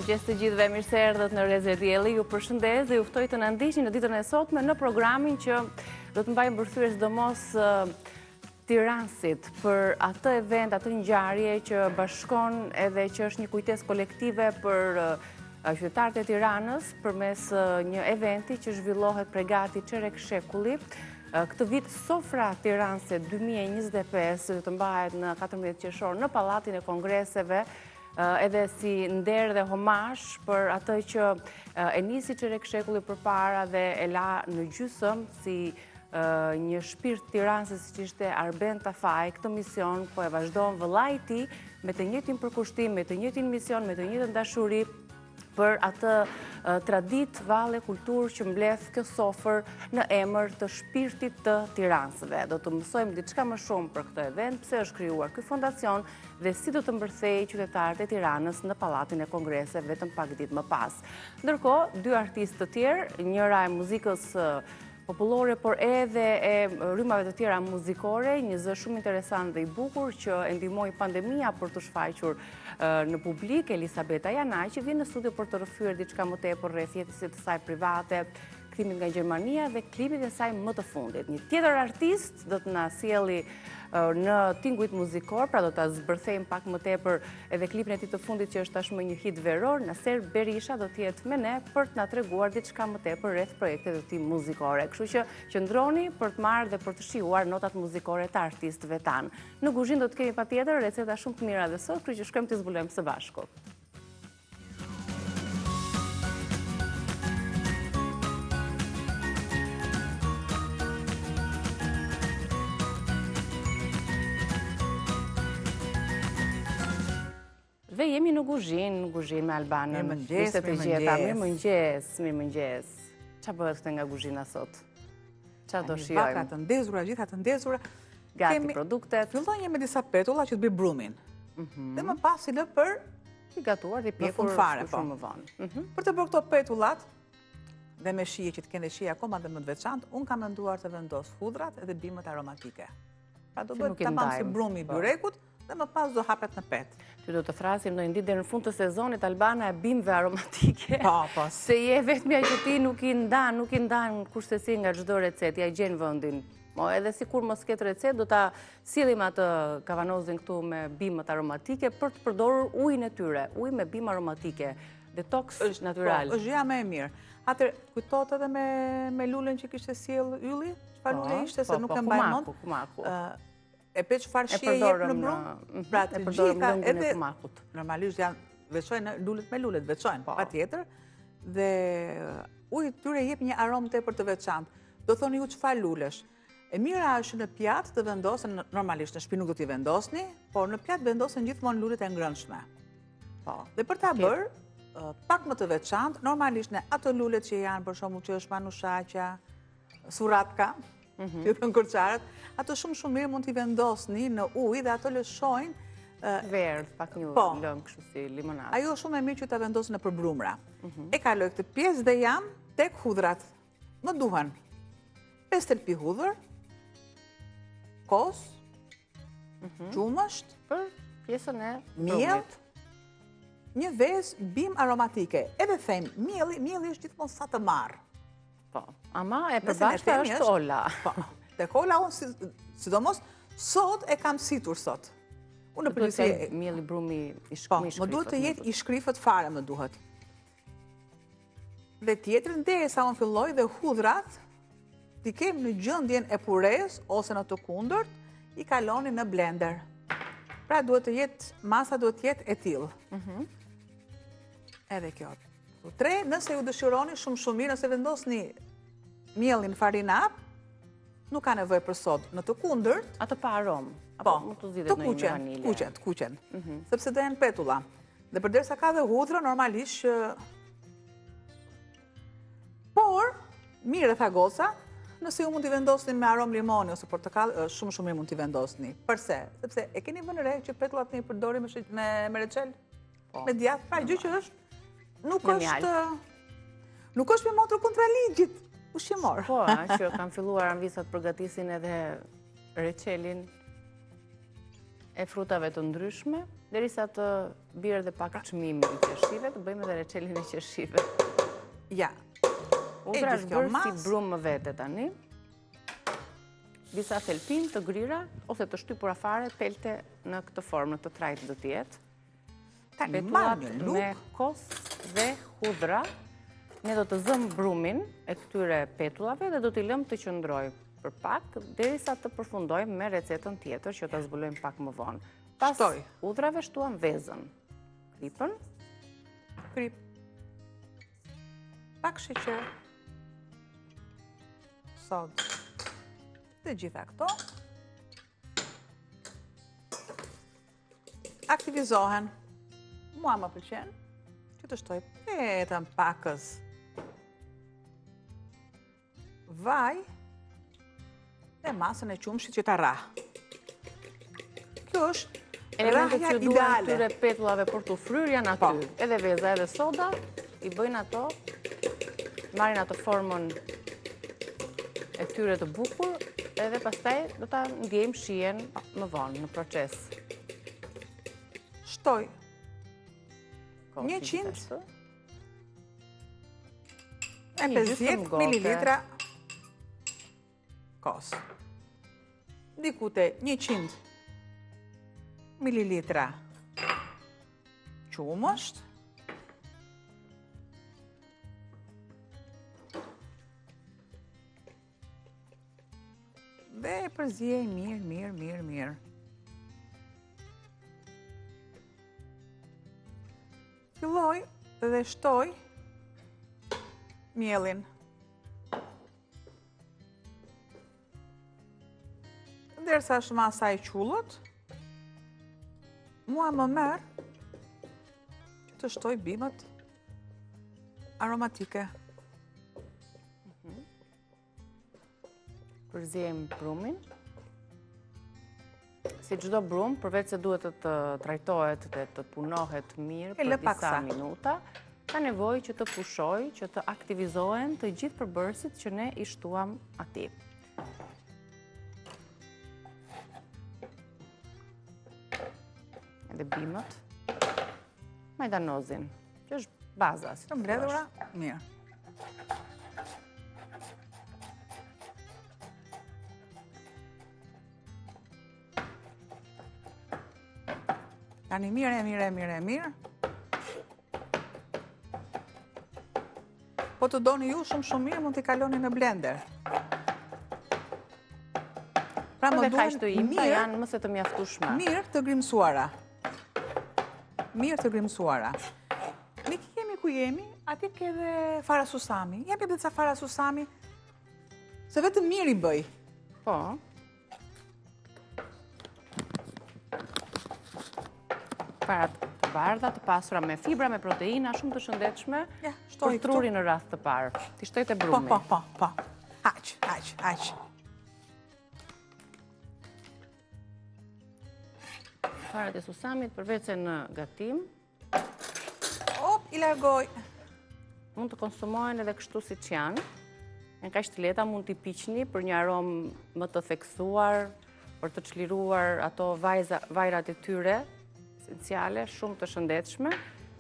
Mirëmëngjes të gjithëve, mirë se erdhët në Reze Dielli. Ju përshëndes dhe ju ftoj të na ndiqni në ditën e sotme në programin që do të mbajmë përthyer sidomos Tiranësit për atë event, atë ngjarje që bashkon edhe që është një kujtesë kolektive për qytetarët e Tiranës përmes një eventi që zhvillohet prej gati çerek shekulli. Këtë vit Sofra Tiranëse 2025 do të mbahet në 14 qershor në Pallatin e Kongreseve, edhe si nder dhe homazh për atë që e nisi çerek shekulli përpara dhe e la në gjysmë si një shpirt Tiranëse siç ishte Arben Tafaj. Këtë mision po e vazhdon vëllai i tij me të njëjtin përkushtim, me të njëjtin mision, me të njëjtën dashuri për atë traditë, valle, kulturë që mbledh kjo sofër në emër të shpirtit të Tiranësve. Do të mësojmë diçka më shumë për këtë event, pse është krijuar ky fondacion dhe si do të mbërthejë qytetarët e Tiranës në Pallatin e Kongreseve vetëm pak ditë më pas. Ndërkohë, dy artistë të tjerë, njëra e muzikës popullore, por edhe e rrymave të tjera muzikore, një zë shumë interesant dhe i bukur që e ndihmoi pandemia për të shfaqur në publik, Elisabeta Janaj, që vjen në studio për të rrëfyer diçka më tepër rreth jetës së saj private, kthimin nga Gjermania dhe klipin e saj më të fundit. Një tjetër artist do të na sjelli në tingujt muzikor, pra do ta zbërthejmë pak më tepër edhe klipin e tij të fundit që është tashmë një hit veror. Naser Berisha do të jetë me ne për të na treguar diçka më tepër rreth projektet e tij muzikore. Kështu që qëndroni për të marrë dhe për të shijuar notat muzikore të artistëve tanë. Në kuzhinë do të kemi patjetër receta shumë të mira dhe sot, kështu që shkojmë të zbulojmë së bashku. Dhe jemi në kuzhinë me Albanën. Mirëmëngjes. Çfarë bëhet këtu nga kuzhina sot? Çfarë do shijojmë? Bakra të ndezura, gjitha të ndezura. Gati produktet. Fillojmë me disa petulla që të bëj brumin. Dhe më pas i lë për i gatuar dhe pjekur shumë më vonë. Për të bërë këto petullat dhe me shije që të kenë shije akoma dhe më të veçantë, unë kam menduar të vendos hudrat edhe bimët aromatike. Pra do bëhet tamam si brumi i byrekut dhe më pas do hapet në pet. Ty do të frasim në ditë deri në fund të sezonit Albana e bimëve aromatike. Po. Se je vetmja që ti nuk i ndan kushtësi nga çdo recetë, ja gjen vendin. Edhe sikur mos ketë recetë, do ta sillim atë kavanozin këtu me bimët aromatike për të përdorur ujin e tyre, ujë me bimë aromatike, detoks natyral. Është gjëja më e mirë. Atëherë kujtohet edhe me lulen që kishte sjell Ylli? Çfarë lule ishte se nuk e mbaj mend? Kumaku. E pe çfarë shije jep në brum? Pra të gjitha edhe normalisht janë veçojnë lulet me lulet, veçojnë patjetër. Dhe uji tyre jep një aromë tepër të veçantë. Do thoni ju çfarë lulesh? E mira është në pjatë të vendosen, normalisht në shtëpi nuk do t'i vendosni, por në pjatë vendosen gjithmonë lulet e ngrënshme. Dhe për ta bërë pak më të veçantë, normalisht në ato lulet që janë për shembull që është manushaqja, surratka, që të nkurçarët, ato shumë mirë mund t'i vendosni në ujë dhe ato lëshojnë verdh, pak një lëng kështu si limonadë. Ajo shumë e mirë që ta vendosni nëpër brumra. E kaloj këtë pjesë dhe jam tek hudrat. Më duhen 5 thelpi hudhër, kos, qumësht, për pjesën e miell, një vezë bimë aromatike. Edhe them, mielli është gjithmonë sa të marr. Po, ama e përbashkëta është Ola. Po, tek Ola unë sidomos sot e kam situr sot. Unë në përgjithësi mielli brumi i shkrifët. Po, më duhet të jetë i shkrifët fare më duhet. Dhe tjetër derisa unë filloj dhe hudhrat t'i kem në gjendjen e pures ose në të kundërt, i kaloni në blender. Pra duhet të jetë, masa duhet të jetë e tillë. Edhe kjo. 3, nëse ju dëshironi shumë mirë, nëse vendosni mielin farinap, nuk ka nevojë për sodë. Në të kundërt, atë pa aromë, apo mund të zgjidhet në një vanilje. Të kuqen, sepse do janë petulla. Dhe përderisa ka dhe hudhra, normalisht por mirë tha goca, nëse ju mund t'i vendosni me aromë limoni ose portokall, shumë mirë mund t'i vendosni. Përse? Sepse e keni vënë re që petullat ne i përdorim me reçel, me djathë, pra gjë që është nuk është me motor kontra ligjit ushqimor. Po, që kanë filluar anvisat përgatisin edhe reçelin e frutave të ndryshme, derisa të bjerë dhe pak çmimi i qershive, të bëjmë edhe reçelin e qershive. Ja. Udra është bërë si brumë më vete tani. Disa thelpin të grira, ose të shtypura fare, telte në këtë formë, në të trajtë do t'jetë. Petullat me kos dhe hudra. Ne do të zëmë brumin e këtyre petullave dhe do t'i lëmë të qëndroj për pak, derisa të përfundojmë me recetën tjetër që ta zbulojmë pak më vonë. Pas udrave shtuam vezën. Kripën. Krip. Pak sheqer. Sod. Dhe gjitha këto. Aktivizohen. Mua më pëlqen që të shtoj vetëm pakës vaj dhe masën e qumshit që ta rah. Kjo është elementet që duan këtyre petullave për të fryrë janë aty. Edhe veza, edhe soda, i bëjnë ato, marrin ato formën e këtyre të bukur, edhe pastaj do ta ndjejmë shijen më vonë në proces. Shtoj 150 ml kos. Dikute 100 ml qumësht. Dhe e përzjej mirë. Filloj dhe shtoj mielin. Ndërsa shma asaj qullët, mua më merë që të shtoj bimët aromatike. Përzjejmë brumin. Si çdo brum, përveç se duhet të trajtohet dhe të punohet mirë për disa minuta, ka nevojë që të pushoj, që të aktivizohen të gjithë përbërësit që ne i shtuam atij. Edhe bimët, majdanozin, që është baza. Të mbledhura, mirë. Tani mirë. Po të doni ju shumë mirë, mund t'i kaloni në blender. Pra më duhen janë mëse të mjaftueshme. Mirë të grimsuara. Ne kemi ku jemi, atje ke dhe fara susami. Jemi dhe ca fara susami, se vetëm mirë i bëj. Po. Farat të bardha, të pasura me fibra, me proteina, shumë të shëndetshme, për trurin në rast të parë. Ti shtoj te brumi. Po. Aq. Farat e susamit, përveç se në gatim, i largoj. Mund të konsumohen edhe kështu siç janë. Në kaq të lehta mund t'i piqni për një aromë më të theksuar, për të çliruar ato vajrat e tyre esenciale, shumë të shëndetshme.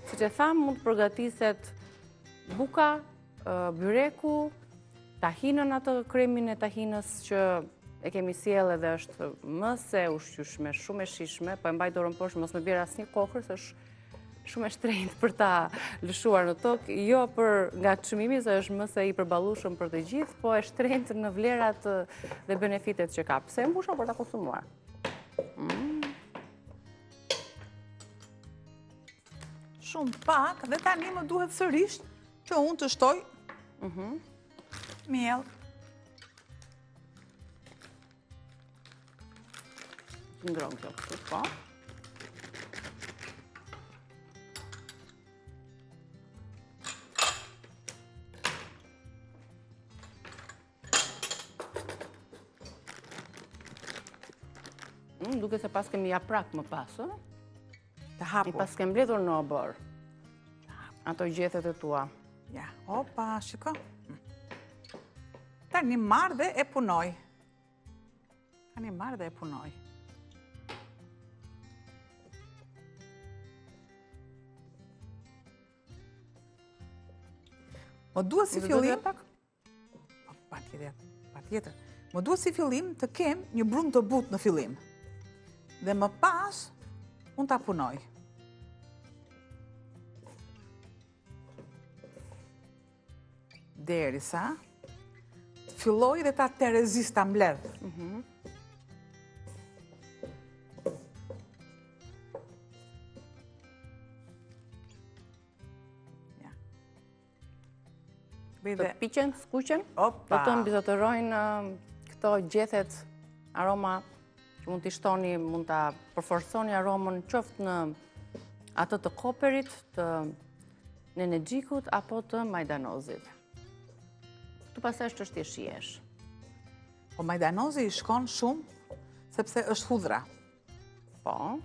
Siç e tham, mund të përgatiset buka, byreku, tahinën, atë kremin e tahinës që e kemi sjellë dhe është më se ushqyeshme, shumë e shijshme, po e mbaj dorën poshtë, mos më bjerë asnjë kokër, se është shumë e shtrenjtë për ta lëshuar në tokë, jo për nga çmimi, se është më se i përballueshëm për të gjithë, po e shtrenjtë në vlerat dhe benefitet që ka. Pse e mbusha për ta konsumuar? Shumë pak, dhe tani më duhet sërish që unë të shtoj miell. Ndron kjo këtu, po. Duke se pas kemi japrak më pas, të hapur. I pas kem mbledhur në obor. Ato gjethet e tua. Ja, opa, shiko. Tani marr dhe e punoj. Më duhet si fillim... Patjetër. Më duhet si fillim të kem një brumë të butë në fillim. Dhe më pas, unë ta punoj. Derisa filloj dhe ta terezis ta mbledh. Të piqen, skuqen, do të mbizotërojnë këto gjethet aroma që mund t'i shtoni, mund t'a përforsoni aromën qoftë në atë të koperit, të nenexhikut apo të majdanozit. Këtu pastaj është çështje shijesh. Po majdanozi i shkon shumë sepse është hudhra. Po.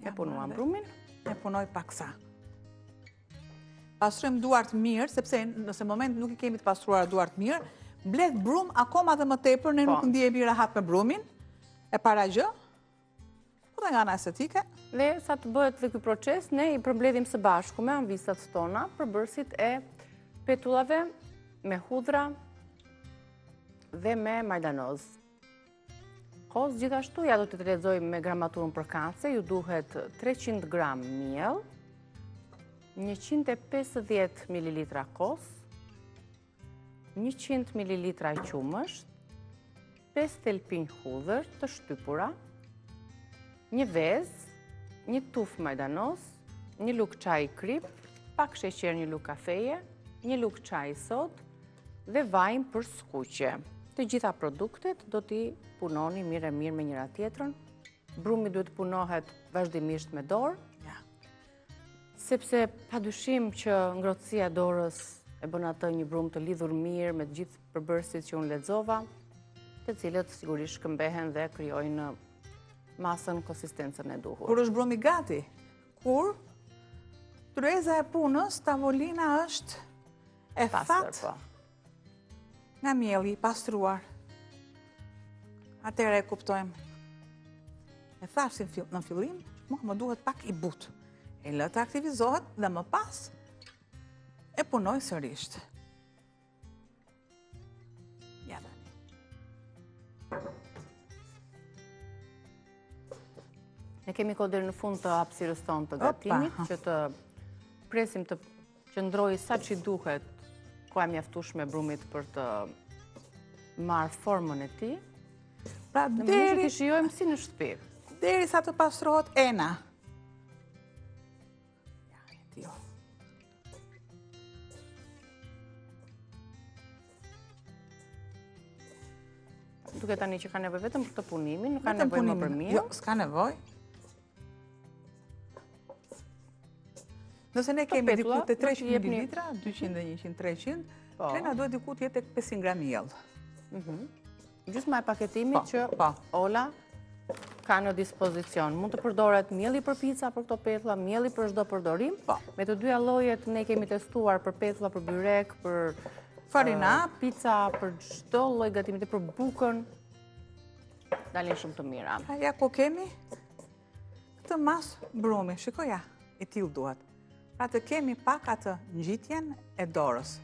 E punuam brumin? E punoj paksa. Pastrojmë duart mirë, sepse nëse moment nuk i kemi të pastruar duart mirë, mbledh brum akoma dhe më tepër, ne nuk ndihemi rahat me brumin, e para gjë, po dhe nga ana estetike. Dhe sa të bëhet dhe ky proces, ne i përmbledhim së bashku me anvisat tona përbërësit e petullave me hudhra dhe me majdanoz. Kos gjithashtu, ja do të lexoj me gramaturën për kance, ju duhet 300 gram miell, 150 ml kos, 100 ml qumësht, 5 thelpinj hudhër të shtypura, një vezë, një tufë majdanoz, një lugë çaji krip, pak sheqer, një lugë kafeje, një lugë çaji sod dhe vajin për skuqje. Të gjitha produktet do t'i punoni mirë e mirë me njëra tjetrën. Brumi duhet punohet vazhdimisht me dorë, sepse padyshim që ngrohtësia e dorës e bën atë një brum të lidhur mirë me të gjithë përbërësit që unë lexova, të cilët sigurisht shkëmbehen dhe krijojnë masën, konsistencën e duhur. Kur është brumi gati? Kur tryeza e punës, tavolina është e thatë nga mielli i pastruar. Atëherë e kuptojmë. E thash në fillim, më duhet pak i butë. E lë të aktivizohet dhe më pas e punoj sërish. Ja tani. Ne kemi kohë deri në fund të hapësirës tonë të gatimit, që të presim të qëndrojë sa që duhet koha mjaftueshme brumit për të marrë formën e tij. Pra deri të shijojmë si në shtëpi. Derisa të pastrohet ena. Ja, jo. Duke tani që ka nevojë vetëm për të punimin, nuk ka nevojë më për mirë. Jo, s'ka nevojë. Nëse ne kemi diku të 300 ml, 200 dhe 100, 300, Lena duhet diku të jetë 500 gram miell. Gjysma e paketimit që Ola ka në dispozicion. Mund të përdoret mielli për pica për këto petulla, mielli për çdo përdorim. Me të dyja llojet ne kemi testuar për petulla, për byrek, për farina, pica, për çdo lloj gatimi, për bukën. Dalin shumë të mira. Ja ku kemi këtë mas brumi, shikoja, i tillë duhet. Pra të kemi pak atë ngjitjen e dorës.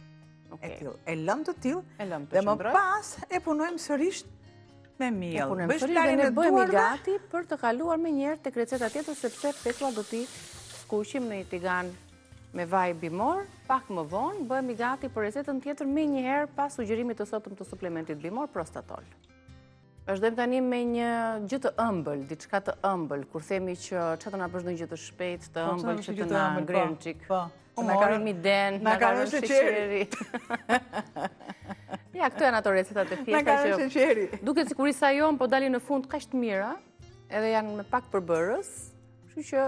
E lëm të tillë dhe më pas e punojmë sërish me miell. E punojmë sërish dhe ne bëhemi gati për të kaluar me njerë tek receta tjetër, sepse petullat do t'i skuqim në një tigan me vaj bimor, pak më vonë, bëhemi gati për recetën tjetër me njëherë pas sugjerimit të sotëm të suplementit bimor prostatol. Vazhdojmë tani me një gjë të ëmbël, diçka të ëmbël, kur themi që çfarë na bësh një gjë të shpejtë, të ëmbël që të na ngren çik. Makaron miden, makaron sheqeri. Ja, këto janë ato recetat e thjeshta që duket sikur isa jon, po dalin në fund kaq të mira, edhe janë me pak përbërës, kështu që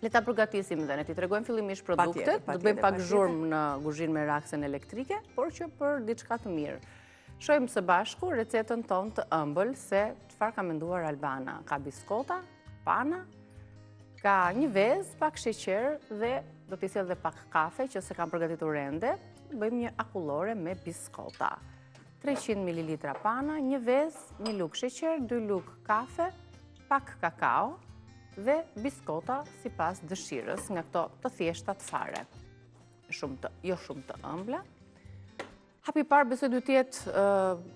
le ta përgatisim dhe ne ti tregojmë fillimisht produktet, do të bëjmë pak zhurmë në kuzhinë me raksen elektrike, por që për diçka të mirë. Shohim së bashku recetën tonë të ëmbël se çfarë ka menduar Albana. Ka biskota, pana, ka një vezë, pak sheqer dhe do t'i sjell dhe pak kafe që se kam përgatitur ende. Bëjmë një akullore me biskota. 300 ml pana, një vezë, një lugë sheqer, 2 lugë kafe, pak kakao, dhe biskota si pas dëshirës, nga këto të thjeshtat fare, jo shumë të ëmbla. Hapi parë besoj duhet të jetë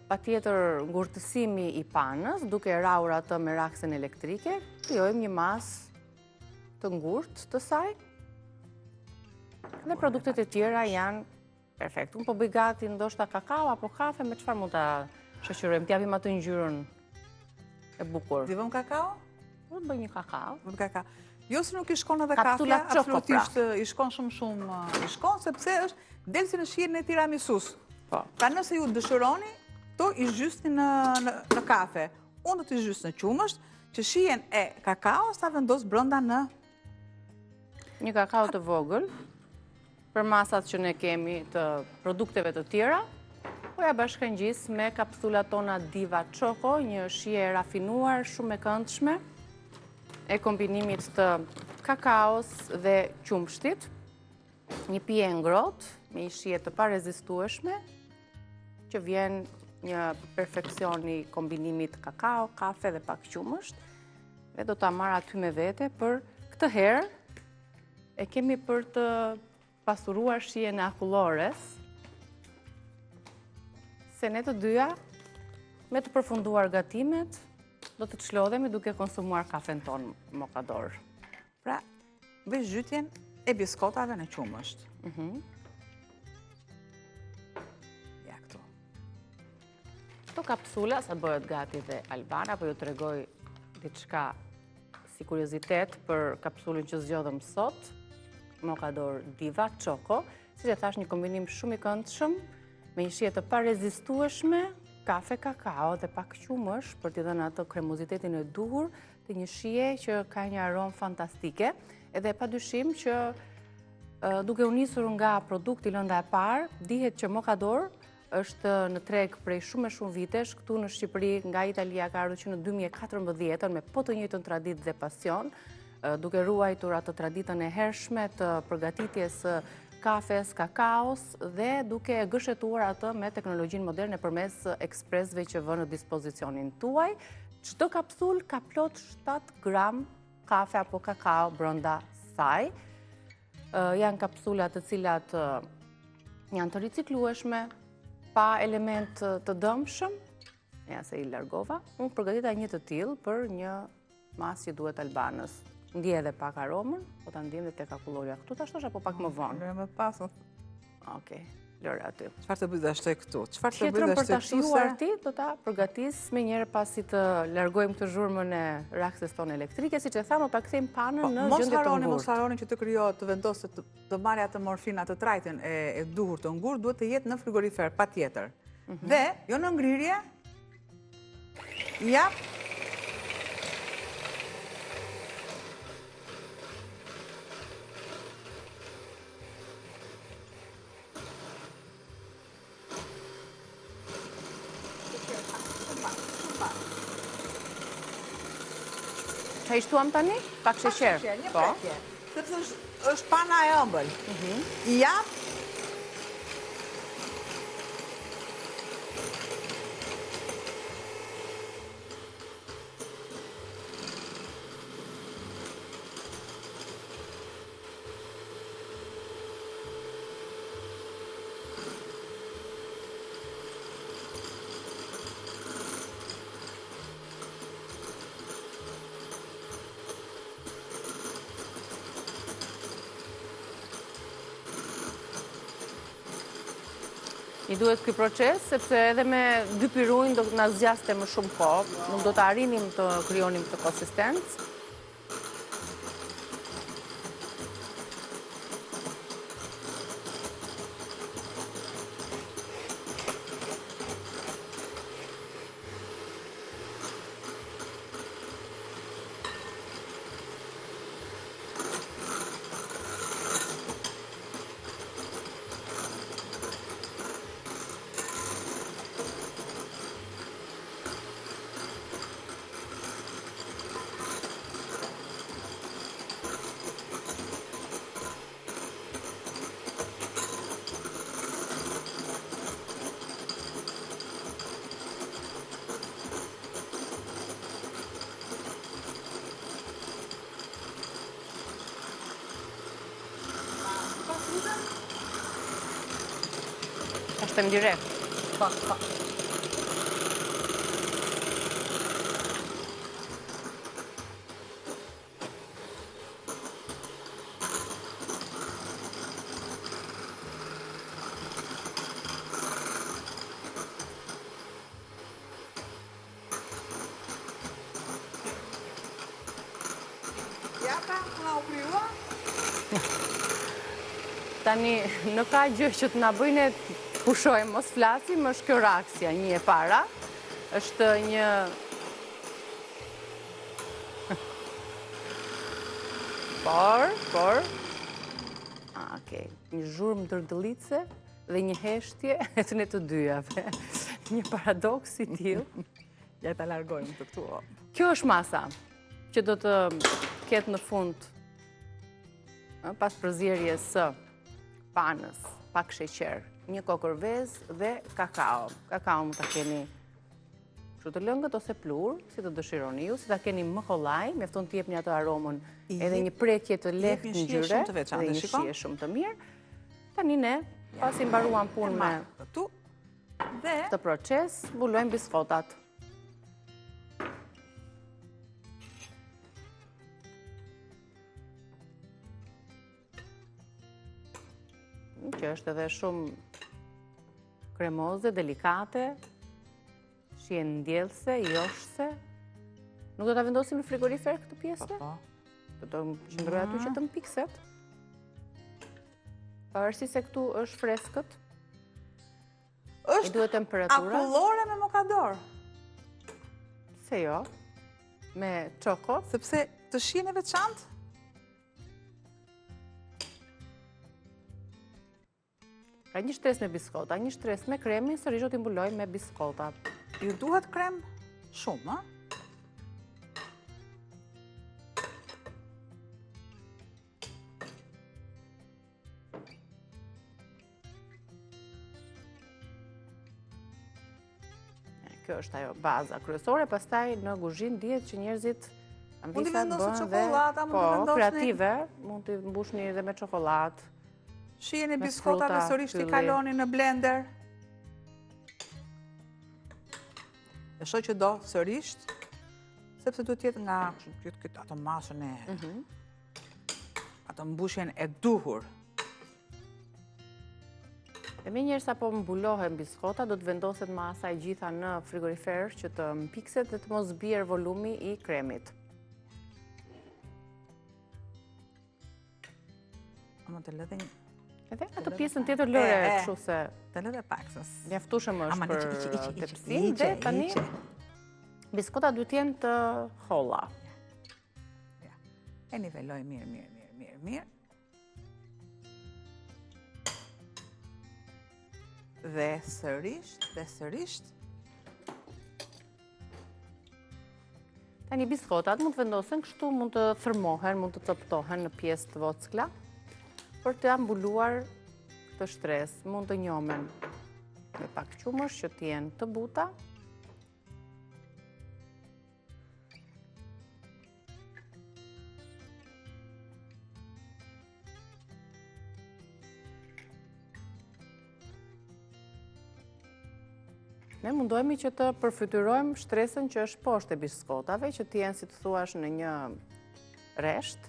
patjetër ngurtësimi i panës, duke rrahur atë me raksen elektrike, krijojmë një masë të ngurtë të saj. Dhe produktet e tjera janë perfekt. Unë po bëj gati ndoshta kakao apo kafe, me çfarë mund ta shoqërojmë? T'japim atë ngjyrën e bukur. Ti vëm kakao? Do të bëj një kakao. Vëm kakao. Jo se nuk i shkon edhe kafja, absolutisht i shkon shumë i shkon, sepse është del si në shijen e tiramisus. Pra nëse ju dëshironi, to i zhysti në kafe. Unë do t'i zhys në qumësht, që shijen e kakao sa vendos brenda në një kakao të vogël, për masat që ne kemi të produkteve të tjera, po ja bashkangjis me kapsulat tona Diva Choco, një shije e rafinuar, shumë e këndshme, e kombinimit të kakaos dhe qumshtit, një pije ngrohtë, me një shije të parezistueshme, që vjen një perfeksioni kombinimit kakao, kafe dhe pak qumësht, dhe do ta marr aty me vete, për këtë herë e kemi për të pasuruar shijen e akullores, se ne të dyja, me të përfunduar gatimet, do të çlodhemi duke konsumuar kafen ton mokador. Pra, bëj zhytjen e biskotave në qumësht. Ja këtu. Këto kapsula, sa bëhet gati dhe Albana, po ju tregoj diçka si kuriozitet për kapsulën që zgjodhëm sot, Mokador Diva Choco, si që thash një kombinim shumë i këndshëm, me një shije të parezistueshme, kafe, kakao dhe pak qumësh, për t'i dhënë atë kremozitetin e duhur, dhe një shije që ka një aromë fantastike, edhe padyshim që duke u nisur nga produkti lënda e parë, dihet që Mokador është në treg prej shumë vitesh, këtu në Shqipëri nga Italia ka ardhur që në 2014 me po të njëjtën traditë dhe pasion, duke ruajtur atë traditën e hershme të përgatitjes kafes, kakaos dhe duke gëshetuar atë me teknologjinë moderne përmes ekspresve që vë në dispozicionin tuaj. Çdo kapsul ka plot 7 gram kafe apo kakao brenda saj. Janë kapsula të cilat janë të riciklueshme, pa element të dëmshëm, ja se i largova. Unë përgatita një të tillë për një masë që duhet Albanës. Ndje edhe pak aromën, po ta ndjem dhe tek akulloria këtu ta shtosh apo pak më vonë? Lëre më pas. Okej, lëre aty. Çfarë të bëj dhe shtoj këtu? Tjetrën për ta shijuar ti, do ta përgatis me njëherë pasi të largojmë këtë zhurmën e rakses tonë elektrike, siç e thamë, ta kthejmë panën në gjendje të ngurtë. Mos harroni që të krijohet, të vendosë të marrë atë morfina të trajtën e duhur të ngurtë, duhet të jetë në frigorifer patjetër. Dhe jo në ngrirje, ja Qa i shtuam tani? Pak sheqer. Një pretje. Sepse është pana e ëmbël. Ja. I duhet ky proces, sepse edhe me 2 pirujnë do të na zgjaste më shumë kohë, nuk do të arrinim të krijonim këtë konsistencë. Them direkt. Tani, në ka gjë që të nga bëjnë e pushojmë, mos flasim, është kjo reaksia, një e para, është një... Por... Okej, një zhurmë dërdëllice dhe një heshtje e të ne të dyjave. Një paradoks i tillë. Ja ta largojmë të këtu. Kjo është masa që do të ketë në fund pas përzierjes së panës, pak sheqer, një kokërvez dhe kakao. Kakao mund ta keni kështu të lëngët ose plur, si të dëshironi ju, si ta keni më kollaj, mjafton të jepni ato aromën edhe një prekje të lehtë në ngjyrë dhe një shije shumë të mirë. Tani ne, pasi mbaruam punën me këtë proces, mbulojmë biskotat. Që është edhe shumë kremoze, delikate, shije ndjellëse, joshse. Nuk do ta vendosim në frigorifer këtë pjesë? Do të qëndroj aty që të mpikset. Pavarësisht se këtu është freskët. I duhet temperatura. Akullore me mokador. Se jo, me çoko. Sepse të shihen e veçantë. Pra një shtresë me biskota, një shtresë me kremin, sërish do t'i mbuloj me biskota. Ju duhet krem shumë, a? Kjo është ajo baza kryesore, pastaj në kuzhinë dihet që njerëzit mund t'i vendosë çokoladë, mund t'i vendosë kreative, mund t'i mbushni edhe me çokoladë. Shihen e biskotave, sërish t'i kaloni në blender. E shoh që do sërish, sepse duhet jetë nga ato masën e ato mbushjen e duhur. E me njerë sa po mbulohen biskota, do të vendoset masa e gjitha në frigorifer që të mpikset dhe të mos bjerë volumi i kremit. Ama të lëdhe një... Edhe ato pjesën tjetër lëre kështu se... Të lëdhe pak, sës... Mjaftueshëm është për tepsin dhe tani biskota duhet jenë të holla. E niveloj mirë. Dhe sërish. Tani biskotat mund të vendosen kështu, mund të thërmohen, mund të coptohen në pjesë të vockla për të ambuluar këtë shtresë. Mund të njomen me pak qumësh që të jenë të buta. Ne mundohemi që të përfytyrojmë shtresën që është poshtë e biskotave, që të jenë, si të thuash, në një resht.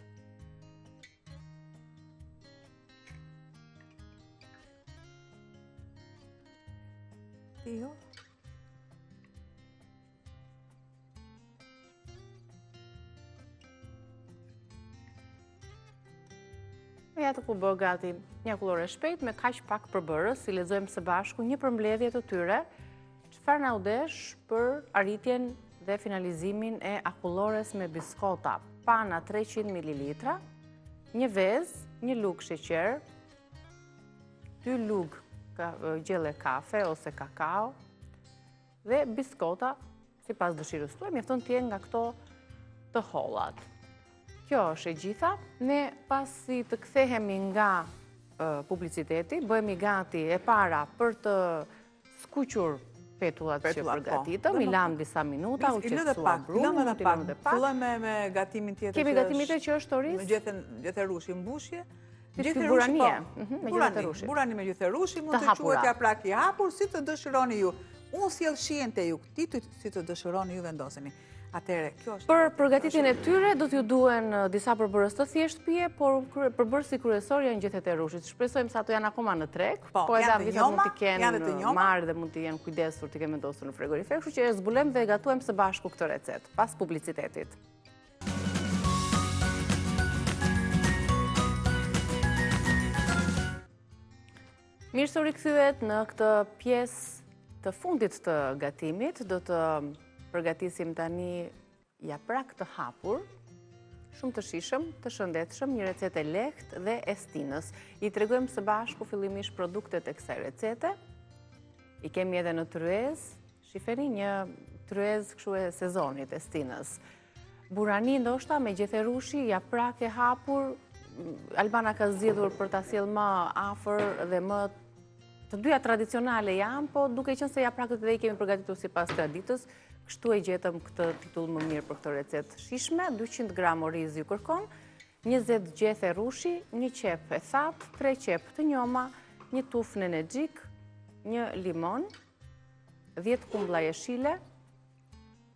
Jo. Ja të ku bë gati një akullore shpejt me kaq pak përbërës, si lexojmë së bashku një përmbledhje të tyre, çfarë na u desh për arritjen dhe finalizimin e akullores me biskota. Pana 300 ml, një vezë, një lugë sheqer, 2 lugë gjelle kafe ose kakao dhe biskota, si pas dëshirës tuaj, mjafton të jenë nga këto të hollat. Kjo është e gjitha. Ne pasi të kthehemi nga publiciteti, bëhemi gati e para për të skuqur petullat që përgatitëm, i lam disa minuta, u qetësuam brumin, lëmë edhe pak. Fillojmë me gatimin tjetër. Kemi gatimin tjetër që është oriz? Gjethe rushi mbushje, Buranie, me Gjithërushi. Burani me Gjithërushi mund të quhet japrak i hapur, si të dëshironi ju. Unë sjell shijen te ju, ti si të dëshironi ju vendoseni. Atëre, kjo është. Për përgatitjen e tyre do t'ju duhen disa përbërës të thjesht pije, por përbërësi kryesor janë gjethet e rushit. Shpresojmë se ato janë akoma në treg, po edhe avitat mund t'i kenë marrë dhe mund t'i jenë kujdesur t'i kenë vendosur në frigorifer, kështu që e zbulojmë dhe gatuajmë së bashku këtë recet, pas publicitetit. Mirë se u rikthyet në këtë pjesë të fundit të gatimit, do të përgatisim tani japrak të hapur, shumë të shishëm, të shëndetshëm, një recete lehtë dhe e stinës. I tregojmë së bashku fillimisht produktet e kësaj recete. I kemi edhe në tryez, shifeni një tryez kështu e sezonit e stinës. Burani ndoshta me Gjithërushi, japrak e hapur, Albana ka zgjedhur për ta sjellë më afër dhe më të dyja tradicionale janë, po duke qenë se japrakët edhe i kemi përgatitur sipas traditës, kështu e gjetëm këtë titull më mirë për këtë recetë shishme. 200 gram oriz ju kërkon, 20 gjethe rushi, 1 qep e thatë, 3 qep të njoma, 1 tuf nenexhik, 1 limon, 10 kumbulla jeshile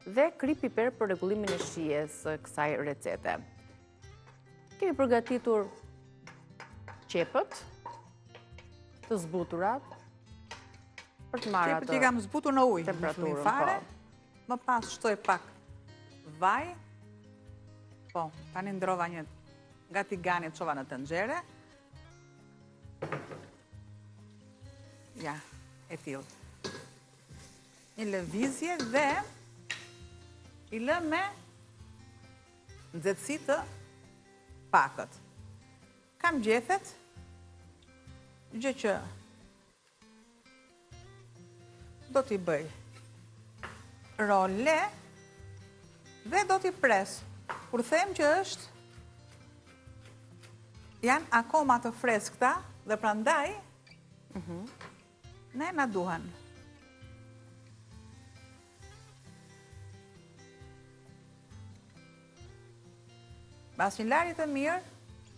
dhe kri piper për rregullimin e shijes së kësaj recete. Kemi përgatitur qepët të zbuturat për të marrë atë. Qepët i kam zbutur në ujë, temperaturën fare. Më pas shtoj pak vaj. Po, tani ndrova një nga tigani të çova në tenxhere. Ja, e tillë. Një lëvizje dhe i lë me nxehtësi të pakët. Kam gjethet, gjë që do t'i bëj role dhe do t'i pres. Kur them që janë akoma të freskëta dhe prandaj ne na duhen. Pas një larje të mirë,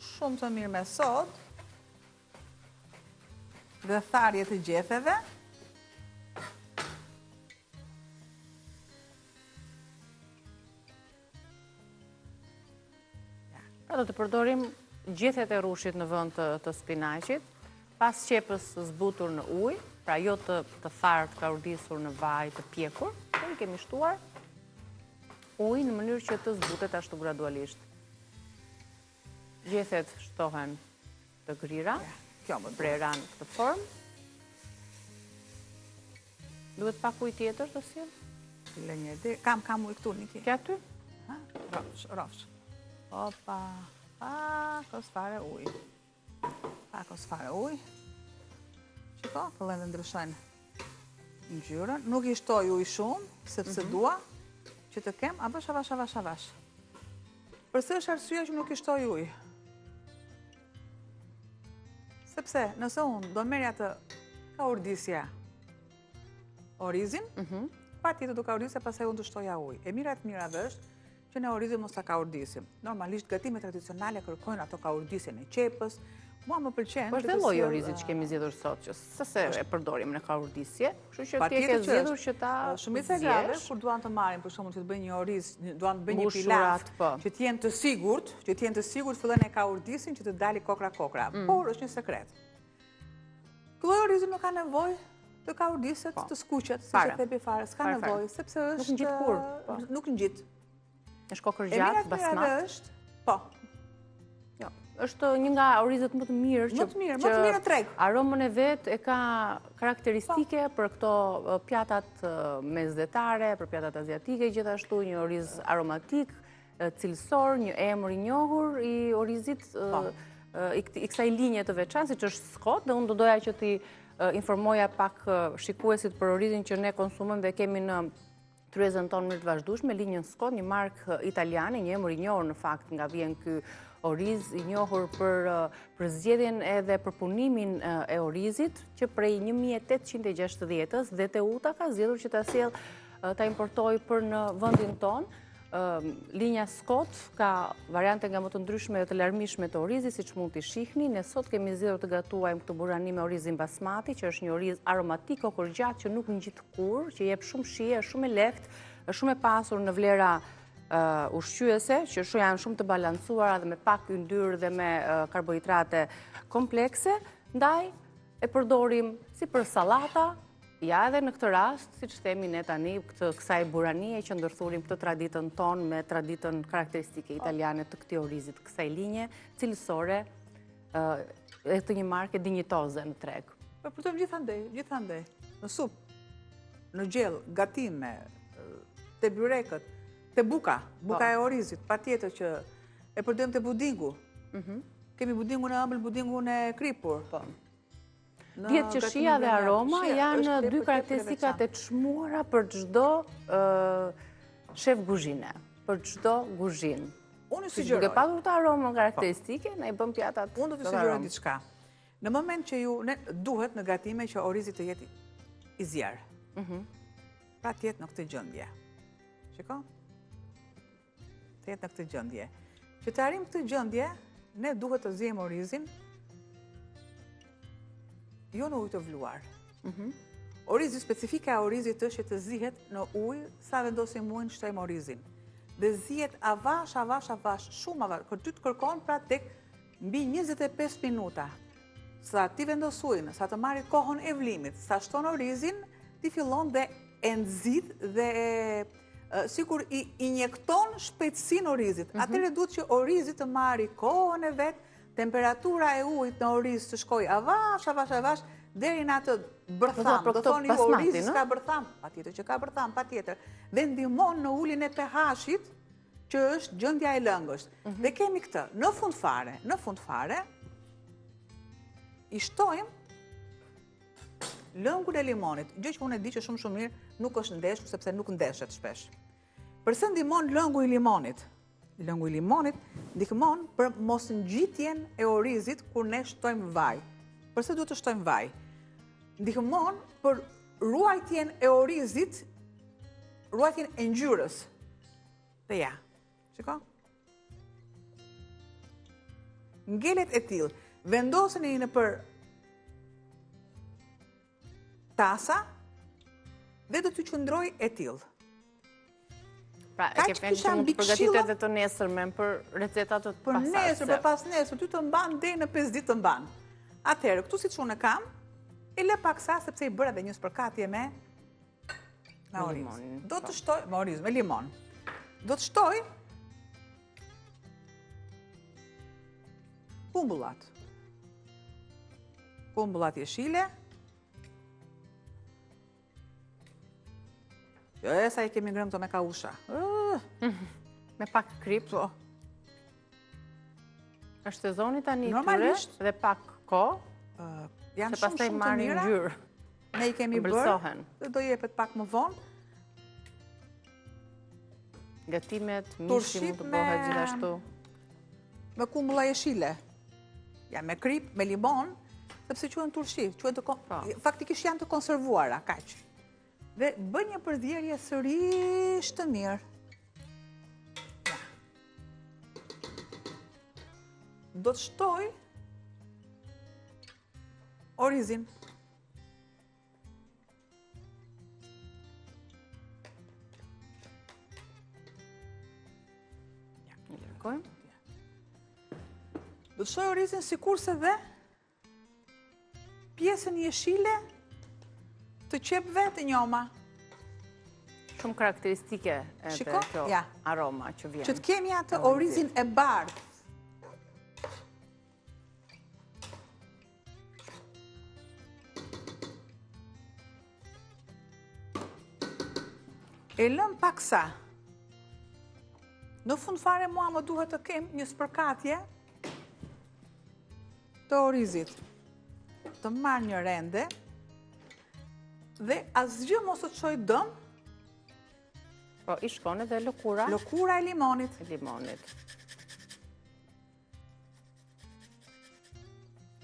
shumë të mirë me sodë dhe tharje të gjetheve, do të përdorim gjethet e rushit në vend të spinaqit, pas qepës zbutur në ujë, pra jo të tharë të kaurdisur në vaj të pjekur, po i kemi shtuar ujë në mënyrë që të zbutet ashtu gradualisht. Gjethet shtohen të grira, brera në këtë formë. Duhet pak ujë tjetër të sjell? Lënjë, kam ujë këtu, Niki. Ke aty? Rofsh. Opa, pakos fare ujë. Pakos fare ujë. Shiko, pëllën dhe ndryshojnë ngjyrën. Nuk i shtoj ujë shumë, sepse dua që të kem avash. Përse është arsyeja që nuk i shtoj ujë? Sepse nëse unë do merja të kaurdisja orizin, pa tjetër do kaurdisja pasaj unë të shtoja ujë. E mira është që ne orizin mos ta kaurdisim. Normalisht gatimet tradicionale kërkojnë ato kaurdisjen e qepës. Mua më pëlqen. Po është dhe lloji orizit që kemi zgjedhur sot, që se e përdorim në kaurdisje, kështu që ti ke zgjedhur që ta shumica e grave kur duan të marrin për shembull që të bëjnë një oriz, duan të bëjnë një pilaf, që të jenë të sigurt, fillojnë e kaurdisin që të dali kokra. Por është një sekret. Ky lloj orizi nuk ka nevojë të kaurdiset, të skuqet, siç e thebi fare, s'ka nevojë, sepse është nuk ngjit. Është kokër gjatë, basmat. Po. Jo, është një nga orizet më të mirë që më të mirë në treg. Aromën e vet e ka karakteristike për këto pjatat mesdhetare, për pjatat aziatike, gjithashtu një oriz aromatik, cilësor, një emër i njohur i orizit i kësaj linje të veçantë, siç është Scott, dhe unë do doja që ti informoja pak shikuesit për orizin që ne konsumojmë dhe kemi në tryezën tonë më të vazhdueshme, linjën Scott, një markë italiane, një emër i njohur në fakt nga vjen ky oriz, i njohur për zgjedhjen edhe për punimin e orizit, që prej 1860-s dhe Teuta ka zgjedhur që ta sjellë ta importojë për në vendin tonë. linja Scott ka variante nga më të ndryshme dhe të larmishme të orizit, si që mund të shihni. Ne sot kemi zgjedhur të gatuajmë këtë burani me orizin basmati, që është një oriz aromatik kokorgjat që nuk ngjit kurrë, që jep shumë shije, është shumë e lehtë, është shumë e pasur në vlera ushqyese, që janë shumë të balancuara dhe me pak yndyrë dhe me karbohidrate komplekse, ndaj e përdorim si për sallata. Ja, edhe në këtë rast, si që themi ne tani, kësaj buranie që ndërthurim këtë traditën tonë me traditën karakteristike italiane të këtij orizit, kësaj linje cilësore e të një marke dinjitoze në treg. Përdojmë gjithandej, në supë, në gjellë, gatime, të byrekët, të buka e orizit, pa tjetër që e përdojmë të budingu. Kemi budingu në ëmbël, budingu në kripur. Vjetë që shia dhe aroma janë dy karakteristikat e çmuara për çdo shef guzhine, për çdo guzhinë. Unë sugjeroj. Duke patur të aromën karakteristike, ne i bëm pjatat. Unë do të sugjeroj diçka. Në moment që ju duhet në gatime që orizi të jetë i zjerë. Pra të jetë në këtë gjendje. Shiko? Të jetë në këtë gjendje. Që të arrim këtë gjendje, ne duhet të zjem orizin jo në ujë të vluar. Orizi, specifika e orizit është që të zihet në ujë, sa vendosim ujën, shtojmë orizin. Dhe zihet avash, shumë avash. Kur ty të kërkon, pra tek mbi 25 minuta. Sa ti vendos ujën, sa të marri kohën e vlimit, sa shton orizin, ti fillon dhe e nxit dhe sikur i injekton shpejtësinë orizit. Atëherë duhet që orizit të marri kohën e vet, temperatura e ujit në oriz të shkoj avash, deri në atë bërtham. Do thoni orizi s'ka bërtham, patjetër që ka bërtham, patjetër. Dhe ndihmon në uljen e pH-it, që është gjendja e lëngës. Dhe kemi këtë, në fund fare, i shtojmë lëngun e limonit. Gjë që unë e di që shumë mirë nuk është ndeshur, sepse nuk ndeshet shpesh. Përse ndihmon lëngu i limonit? Lëngu i limonit ndihmon për mos ngjitjen e orizit kur ne shtojmë vaj. Përse duhet të shtojmë vaj? Ndihmon për ruajtjen e orizit, ruajtjen e ngjyrës. Dhe ja, shiko? Ngelet e tillë, vendoseni në për tasa dhe do t'ju qëndroj e tillë. Pra, e ke feni që mund të përgatit edhe të nesërmen për recetat të pasarse. Për nesër, për pas nesër, ty të mban dhe në 5 ditë të mban. Atëherë, këtu si që unë kam, e le pak sa, sepse i bërë edhe një spërkatje me oriz. Do të shtoj, me oriz, me limon. Do të shtoj kumbullat. Kumbullat jeshile. Jo, e sa i kemi ngrëmë të me kausha. Me pak krip. është sezoni tani tyre dhe pak ko, janë se pastaj marrin ngjyrë. Ne i kemi bërë, do jepet pak më vonë. Gatimet, mishi mund të bëhet gjithashtu. Me kumbulla jeshile. Ja, me krip, me limon, sepse quhen turshi, faktikisht janë të konservuara, kaq. Dhe bën një përdhjerje sërish të mirë. Do të shtoj orizin. Do të shtoj orizin sikurse dhe pjesën jeshile të qepëve të njoma. Shumë karakteristike edhe kjo aroma që vjen. Që të kemi atë orizin e bardhë. E lëm paksa. Në fund fare mua më duhet të kem një spërkatje të orizit. Të marrë një rende dhe asgjë mos të çoj dëm. Po, i shkon edhe lëkura. Lëkura e limonit.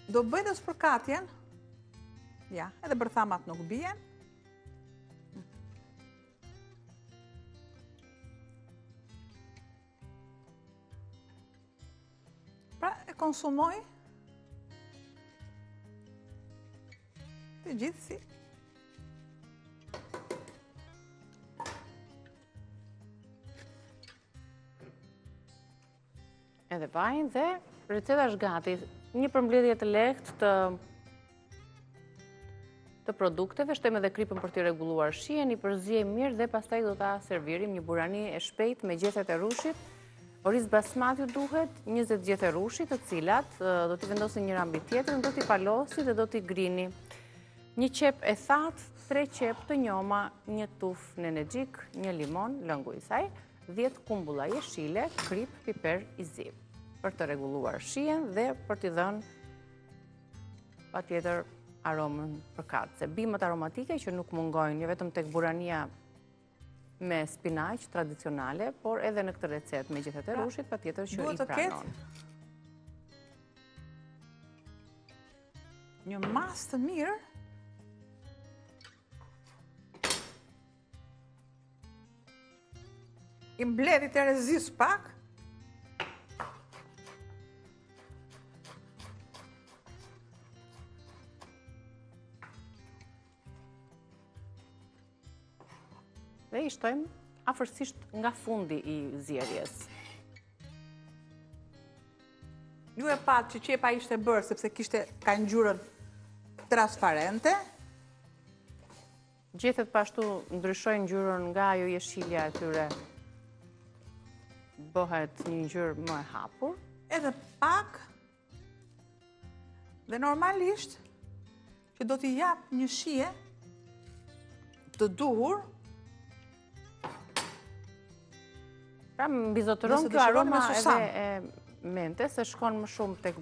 Do bëj dhe spërkatjen. Ja, edhe bërthamat nuk bien. konsumoj të gjithë si. Edhe vajin dhe receta është gati. Një përmbledhje të lehtë të produkteve, shtojmë edhe kripën për t'i rregulluar shijen, i përziejmë mirë dhe pastaj do ta servirim një burani e shpejtë me gjethet e rushit. Oriz basmati duhet 20 gjethe rushit, të cilat do t'i vendosin njëra mbi tjetrën, do t'i palosi dhe do t'i grini. Një qep e thatë, 3 qep të njoma, një tuf nenexhik, një limon, lëngu i saj, 10 kumbulla jeshile, krip, piper i zi, për të rregulluar shijen dhe për t'i dhënë patjetër aromën përkatëse. Bimët aromatike që nuk mungojnë, jo vetëm tek burania me spinaq tradicionale, por edhe në këtë recet me gjethet e rushit, patjetër që i pranon. Një mas të mirë i mbledhit e rezis pak, dhe i shtojmë afërsisht nga fundi i zjerjes. Ju e patë që qepa ishte bërë, sepse kishte ka ngjyrën transparente. Gjethet pashtu ndryshojnë ngjyrën nga ajo jeshilja e tyre, bëhet një ngjyrë më e hapur. Edhe pak, dhe normalisht që do t'i jap një shije të duhur. Pra mbizotëron kjo aroma edhe e mente, se shkon më shumë tek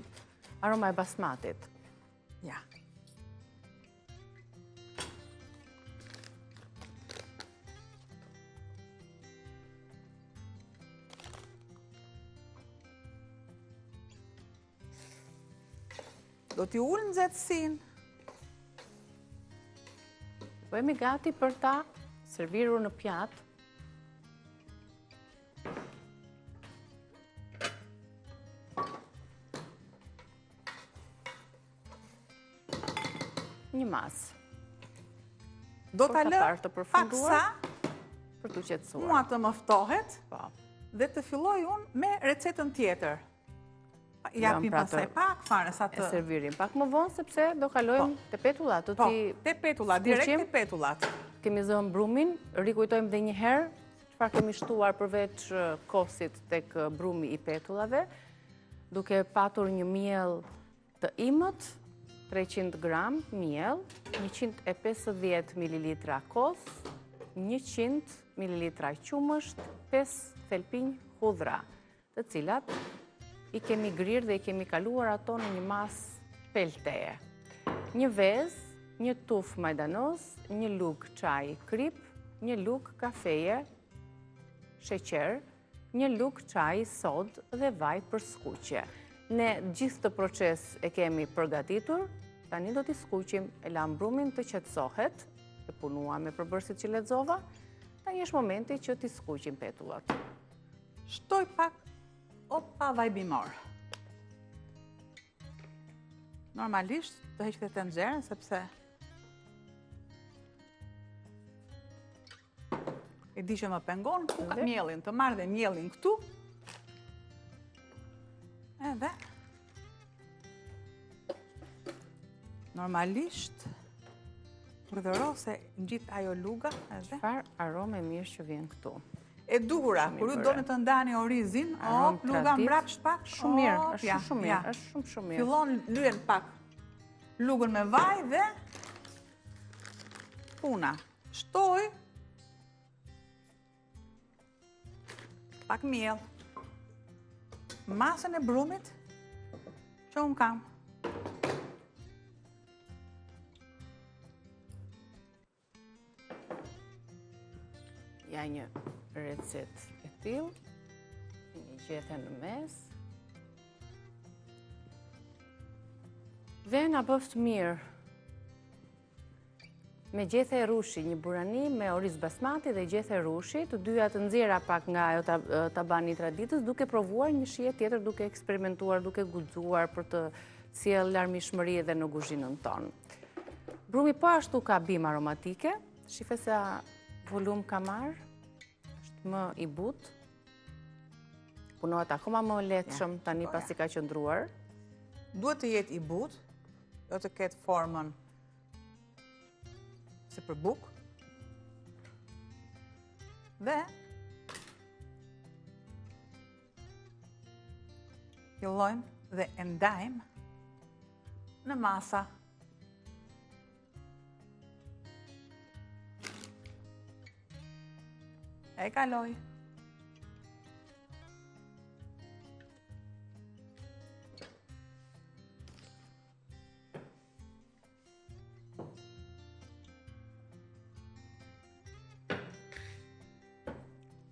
aroma e basmatit. Ja. Do t'i ullë nxehtësinë. Bëhemi gati për ta servirur në pjatë. Një mas. Do t'a lë pak sa për t'u qetësuar. Mua të mëftohet dhe të filloj unë me recetën tjetër. Japim pasaj pak, fare sa të... E servirim pak më vonë, sepse do kalojmë te petullat. Po, te petullat, direkt te petullat. Kemi zënë brumin, rikujtojmë dhe një herë, çfarë kemi shtuar përveç kosit tek brumi i petullave, duke patur një miell të imët, 300 gram miell, 150 ml kos, 100 ml qumësht, 5 thelpinj hudhra, të cilat i kemi grirë dhe i kemi kaluar ato në një mas pelteje. Një vezë, një tuf majdanoz, një lugë çaj krip, një lugë kafeje, sheqer, një lugë çaj sod dhe vaj për skuqje. Ne gjithë të proces e kemi përgatitur, tani do t'i skuqim, e lam brumin të qetësohet, e punua me përbërësit që lexova, tani është momenti që t'i skuqim petullat. Shtoj pak opa vaj bimor. Normalisht të heqte të nxerën, sepse e di që më pengon, ku ka mjellin, të marrë dhe mjellin këtu. Edhe normalisht përdhëro se ngjit ajo luga. Çfarë aromë mirë që vjen këtu. E duhura, kur ju doni të ndani orizin, luga mbrapsht pak. Shumë mirë, është shumë mirë, është shumë mirë. Fillon lyen pak lugën me vaj dhe puna. Shtoj pak miell. Masën e brumit që unë kam. Ja një recet e tillë, një gjethe në mes. Dhe na bëft mirë me gjethe rushi, një burani me oriz basmati dhe gjethe rushi, të dyja të nxjera pak nga ajo tabani traditës, duke provuar një shije tjetër, duke eksperimentuar, duke guxuar për të sjellë larmishmëri edhe në kuzhinën tonë. Brumi po ashtu ka bimë aromatike, shife sa volum ka marrë, është më i butë, punohet akoma më lehtëshëm tani pasi ka qëndruar. Duhet të jetë i butë, do të ketë formën si për bukë, dhe fillojmë dhe ndajmë në masa. E kaloj.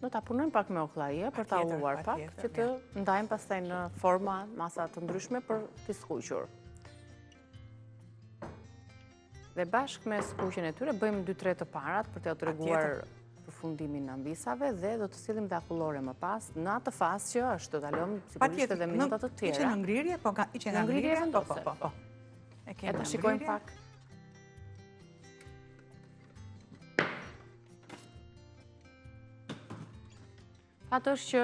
Do ta punojmë pak me oklaje për ta ulluar pak, që të ndajmë pastaj në forma masa të ndryshme për të skuqur. Dhe bashkë me skuqjen e tyre bëjmë 2-3 të parat për t'ja treguar përfundimin në mbisave dhe do të sillim dhe akullore më pas në atë fazë që është, do ta lëmë sigurisht edhe minutat të tjera. Iqe në ngrirje, po ka iqe në ngrirje vendose. Po. E ta shikojmë pak. Atë është që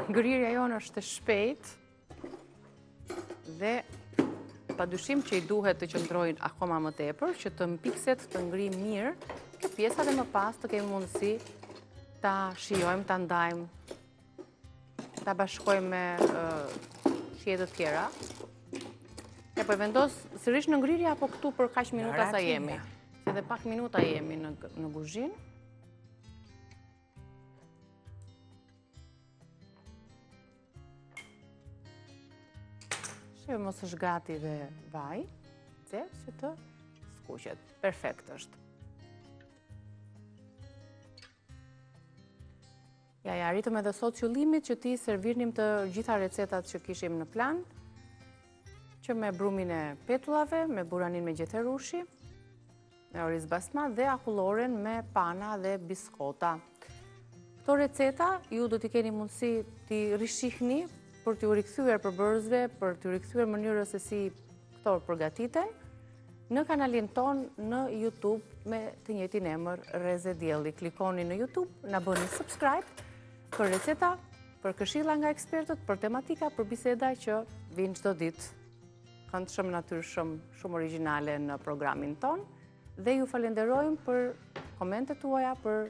ngrirja jonë është e shpejtë dhe padyshim që i duhet të qëndrojnë akoma më tepër, që të mpikset të ngrijë mirë këtë pjesa dhe më pas të kemi mundësi ta shijojmë, ta ndajmë, ta bashkojmë me shije të tjera. E po e vendos sërish në ngrirje apo këtu për kaq minuta sa jemi? Se edhe pak minuta jemi në kuzhinë. Që mos është gati dhe vaj, që të skuqet. Perfekt është. Ja, arritëm edhe sot qëllimit që ti servirnim të gjitha recetat që kishim në plan, që me brumin e petullave, me buranin me gjethe rushi, me oriz basma dhe akulloren me pana dhe biskota. Këto receta ju do t'i keni mundësi t'i rishihni për t'ju rikthyer përbërësve, për t'ju rikthyer mënyrës se si këto përgatiten, në kanalin ton në YouTube me të njëjtin emër Reze Dielli. Klikoni në YouTube, na bëni subscribe për receta, për këshilla nga ekspertët, për tematika, për biseda që vinë çdo ditë, këndshëm, natyrshëm, shumë origjinale në programin ton, dhe ju falenderojmë për komentet tuaja, për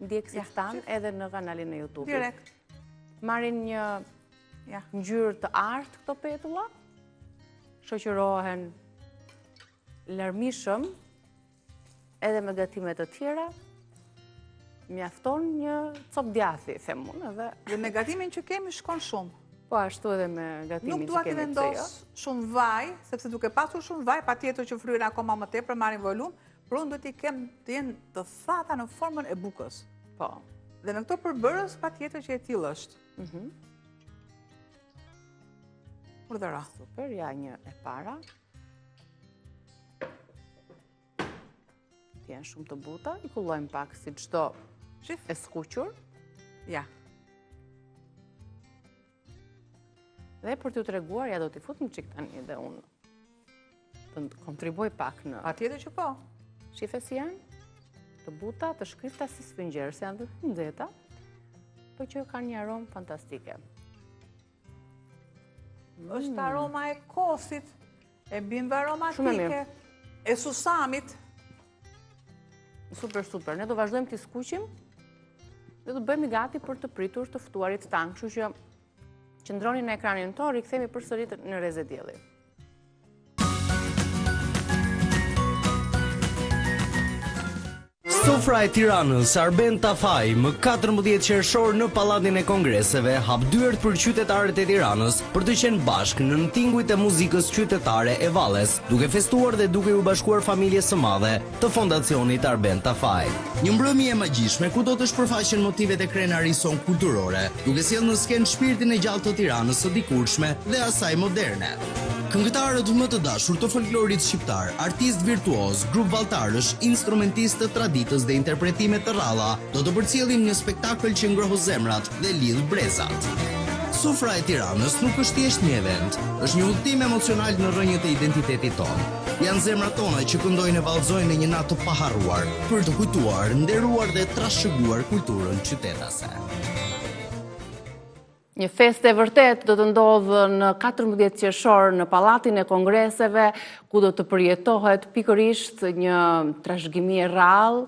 ndjekësit tanë edhe në kanalin e YouTube. Direkt. Marrin një ngjyrë të artë këto petulla, shoqërohen larmishëm edhe me gatime të tjera, mjafton një cop djathi, them unë, dhe me gatimin që kemi shkon shumë. Po ashtu edhe me gatimin që kemi. Nuk dua të vendos shumë vaj, sepse duke pasur shumë vaj, patjetër që fryra akoma më tepër marrin volum, por unë do t'i kem të jenë të thata në formën e bukës. Po. Dhe në këto përbërës patjetër që e tillë është. Urdhëra. Super, ja një e para. Janë shumë të buta, i kullojmë pak si çdo e skuqur. Ja. Dhe për t'ju treguar, ja do t'i fut një çik tani dhe unë të kontribuoj pak në... Patjetër që po. Shife si janë, të buta, të shkrifta si sfingjerë, se janë të nxehta, po që kanë një aromë fantastike. është aroma e kosit, e bimbe aromatike, e susamit. Super, super. Ne do vazhdojmë t'i skuqim dhe do bëjmë gati për të pritur të ftuarit tanë, kështu që qëndroni në ekranin tonë, rikthehemi përsëri në Reze Dielli. Sofra e Tiranës, Arben Tafaj, më 14 qershor në Pallatin e Kongreseve, hap dyert për qytetarët e Tiranës për të qenë bashkë në tingujt e muzikës qytetare e Valles, duke festuar dhe duke u bashkuar familjes së madhe të fondacionit Arben Tafaj. Një mbrëmje e magjishme ku do të shpërfaqen motivet e krenarisë son kulturore, duke sjellë në skenë shpirtin e gjallë të Tiranës së dikurshme dhe asaj moderne. Këngëtarët më të dashur të folklorit shqiptar, artist virtuoz, grup valltarësh, instrumentistë të traditës dhe interpretime të ralla, do të përcjellin një spektakël që ngroh zemrat dhe lidh brezat. Sofra e Tiranës nuk është thjesht një event, është një udhëtim emocional në rrënjët e identitetit tonë. Janë zemrat tona që këndojnë e vallëzojnë në një natë të paharruar, për të kujtuar, nderuar dhe trashëguar kulturën qytetase. Një festë e vërtet do të ndodhë në 14 qershor në Pallatin e Kongreseve, ku do të përjetohet pikërisht një trashëgimi e rrallë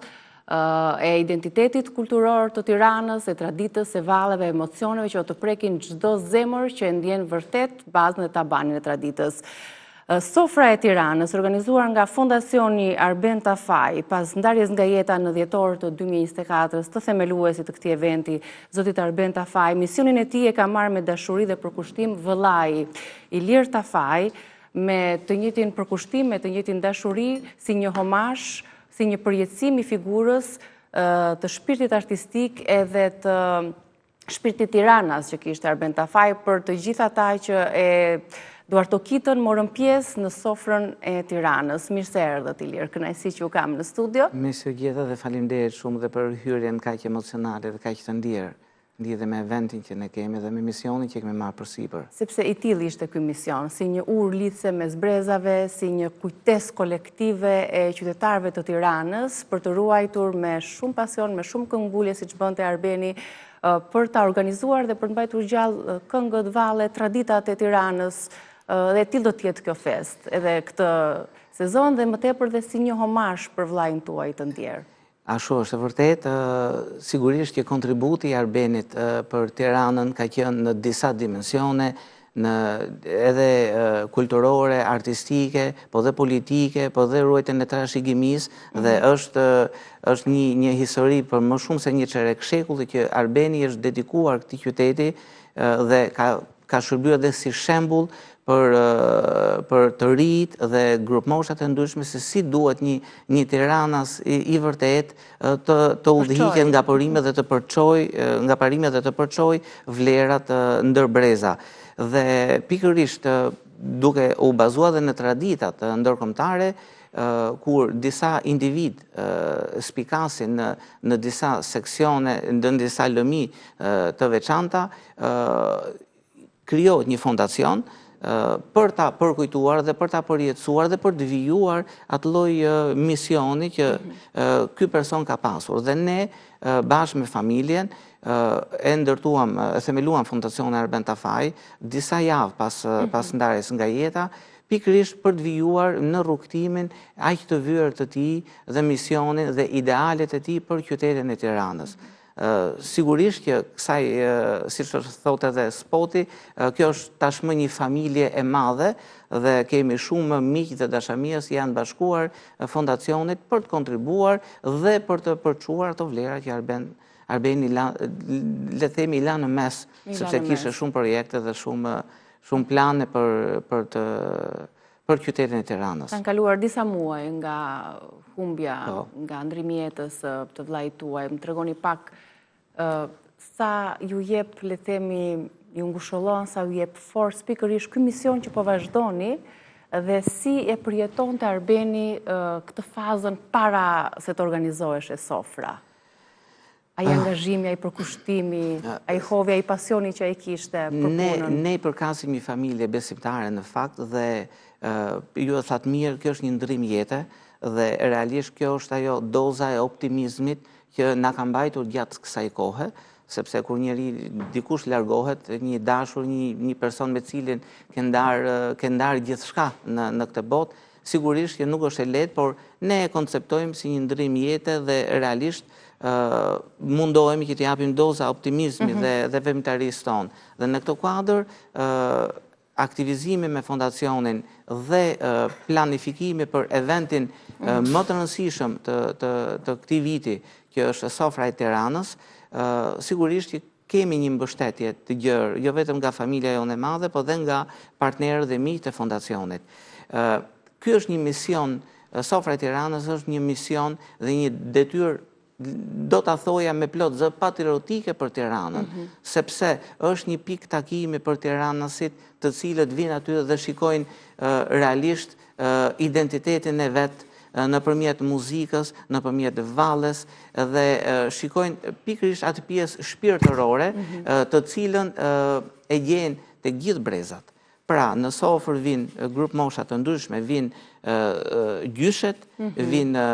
e identitetit kulturor të Tiranës, e traditës, e valleve, emocioneve që do të prekin çdo zemër që e ndjen vërtet bazën e tabanin e traditës. Sofra e Tiranës, organizuar nga Fondacioni Arben Tafaj, pas ndarjes nga jeta në dhjetor të 2024 të themeluesit të këtij eventi, zotit Arben Tafaj, misionin e tij e ka marrë me dashuri dhe përkushtim vëllai Ilir Tafaj, me të njëjtin përkushtim, me të njëjtin dashuri, si një homazh, si një përjetësim i figurës të shpirtit artistik edhe të shpirtit Tiranës që kishte Arben Tafaj, për të gjithë ata që Duartokitën morën pjesë në sofrën e Tiranës. Mirë se erdhët, Ilir, kënaqësi që u kam në studio. Mirë se u gjeta dhe faleminderit shumë dhe për hyrjen kaq emocionale dhe kaq të lidhe me eventin që ne kemi dhe me misionin që kemi marrë përsipër. Sepse i tillë ishte ky mision, si një urë lidhse mes brezave, si një kujtesë kolektive e qytetarëve të Tiranës për të ruajtur me shumë pasion, me shumë këngulje siç bënte Arbeni, për ta organizuar dhe për të mbajtur gjallë këngët, valle, traditat e Tiranës. Dhe tillë do të jetë kjo fest, edhe këtë sezon dhe më tepër dhe si një homazh për vllain tuaj të ndjer. Ashtu është e vërtet, sigurisht që kontributi i Arbenit për Tiranën ka qenë në disa dimensione, edhe kulturore, artistike, po dhe politike, po dhe ruajtjen e trashëgimisë dhe është një histori për më shumë se një çerek shekulli që Arbeni është dedikuar këtij qyteti dhe ka shërbyer edhe si shembull për të rit dhe grupmoshat e ndryshme se si duhet një Tiranas i vërtet të udhëhiqet nga parimet dhe të përçojë vlerat ndër breza. Dhe pikërisht duke u bazuar dhe në traditat ndërkombëtare, kur disa individ spikasin në disa seksione, në disa lëmi të veçanta, krijohet një fondacion për ta përkujtuar dhe për ta përjetësuar dhe për të vijuar atë lloj misioni që ky person ka pasur. Dhe ne bashkë me familjen e themeluam Fondacionin Arben Tafaj disa javë pas ndarjes nga jeta, pikërisht për të vijuar në rrugtimin aq të vyer të tij dhe misionin dhe idealet e tij për qytetin e Tiranës. Sigurisht që kësaj, siç thotë edhe spoti, kjo është tashmë një familje e madhe dhe kemi shumë miq dhe dashamirës janë bashkuar fondacionit për të kontribuar dhe për të përçuar ato vlera që Arbeni le themi la në mes, sepse kishte shumë projekte dhe shumë plane për qytetin e Tiranës. Kanë kaluar disa muaj nga humbja, nga ndrimi i jetës të vllait tuaj. Më tregoni pak sa ju jep, le themi, ju ngushëllon, sa ju jep forcë pikërisht ky mision që po vazhdoni dhe si e përjetonte Arbeni këtë fazën para se të organizohesh e sofra. Ai angazhimi, ai përkushtimi, ai hovja, ai pasioni që ai kishte për punën. Ne përkasim një familje besimtare në fakt dhe ju e thatë mirë, kjo është një ndrim jete dhe realisht kjo është ajo doza e optimizmit që na ka mbajtur gjatë kësaj kohe, sepse kur dikush largohet, një dashur, një person me cilin ke ndarë gjithçka në këtë botë, sigurisht që nuk është e lehtë, por ne e konceptojmë si një ndrim jete dhe realisht mundohemi që të japim doza optimizmi dhe vemtarisë tonë. Dhe në këtë kuadër, aktivizimi me fondacionin dhe planifikimi për eventin më të rëndësishëm të këtij viti, që është Sofra e Tiranës, sigurisht që kemi një mbështetje të gjerë, jo vetëm nga familja jonë e madhe, por dhe nga partnerët dhe miqtë e fondacionit. Ky është një mision, Sofra e Tiranës është një mision dhe një detyrë do të thoja me plot zë patriotike për Tiranën, sepse është një pikë takimi për tiranësit të cilët vinë aty dhe shikojnë realisht identitetin e vetë nëpërmjet muzikës, nëpërmjet valles dhe shikojnë pikërisht atë pjesë shpirtërore të cilën e gjen të gjithë brezat. Pra, në sofër vinë grup mosha të ndryshme, vinë gjyshet, vinë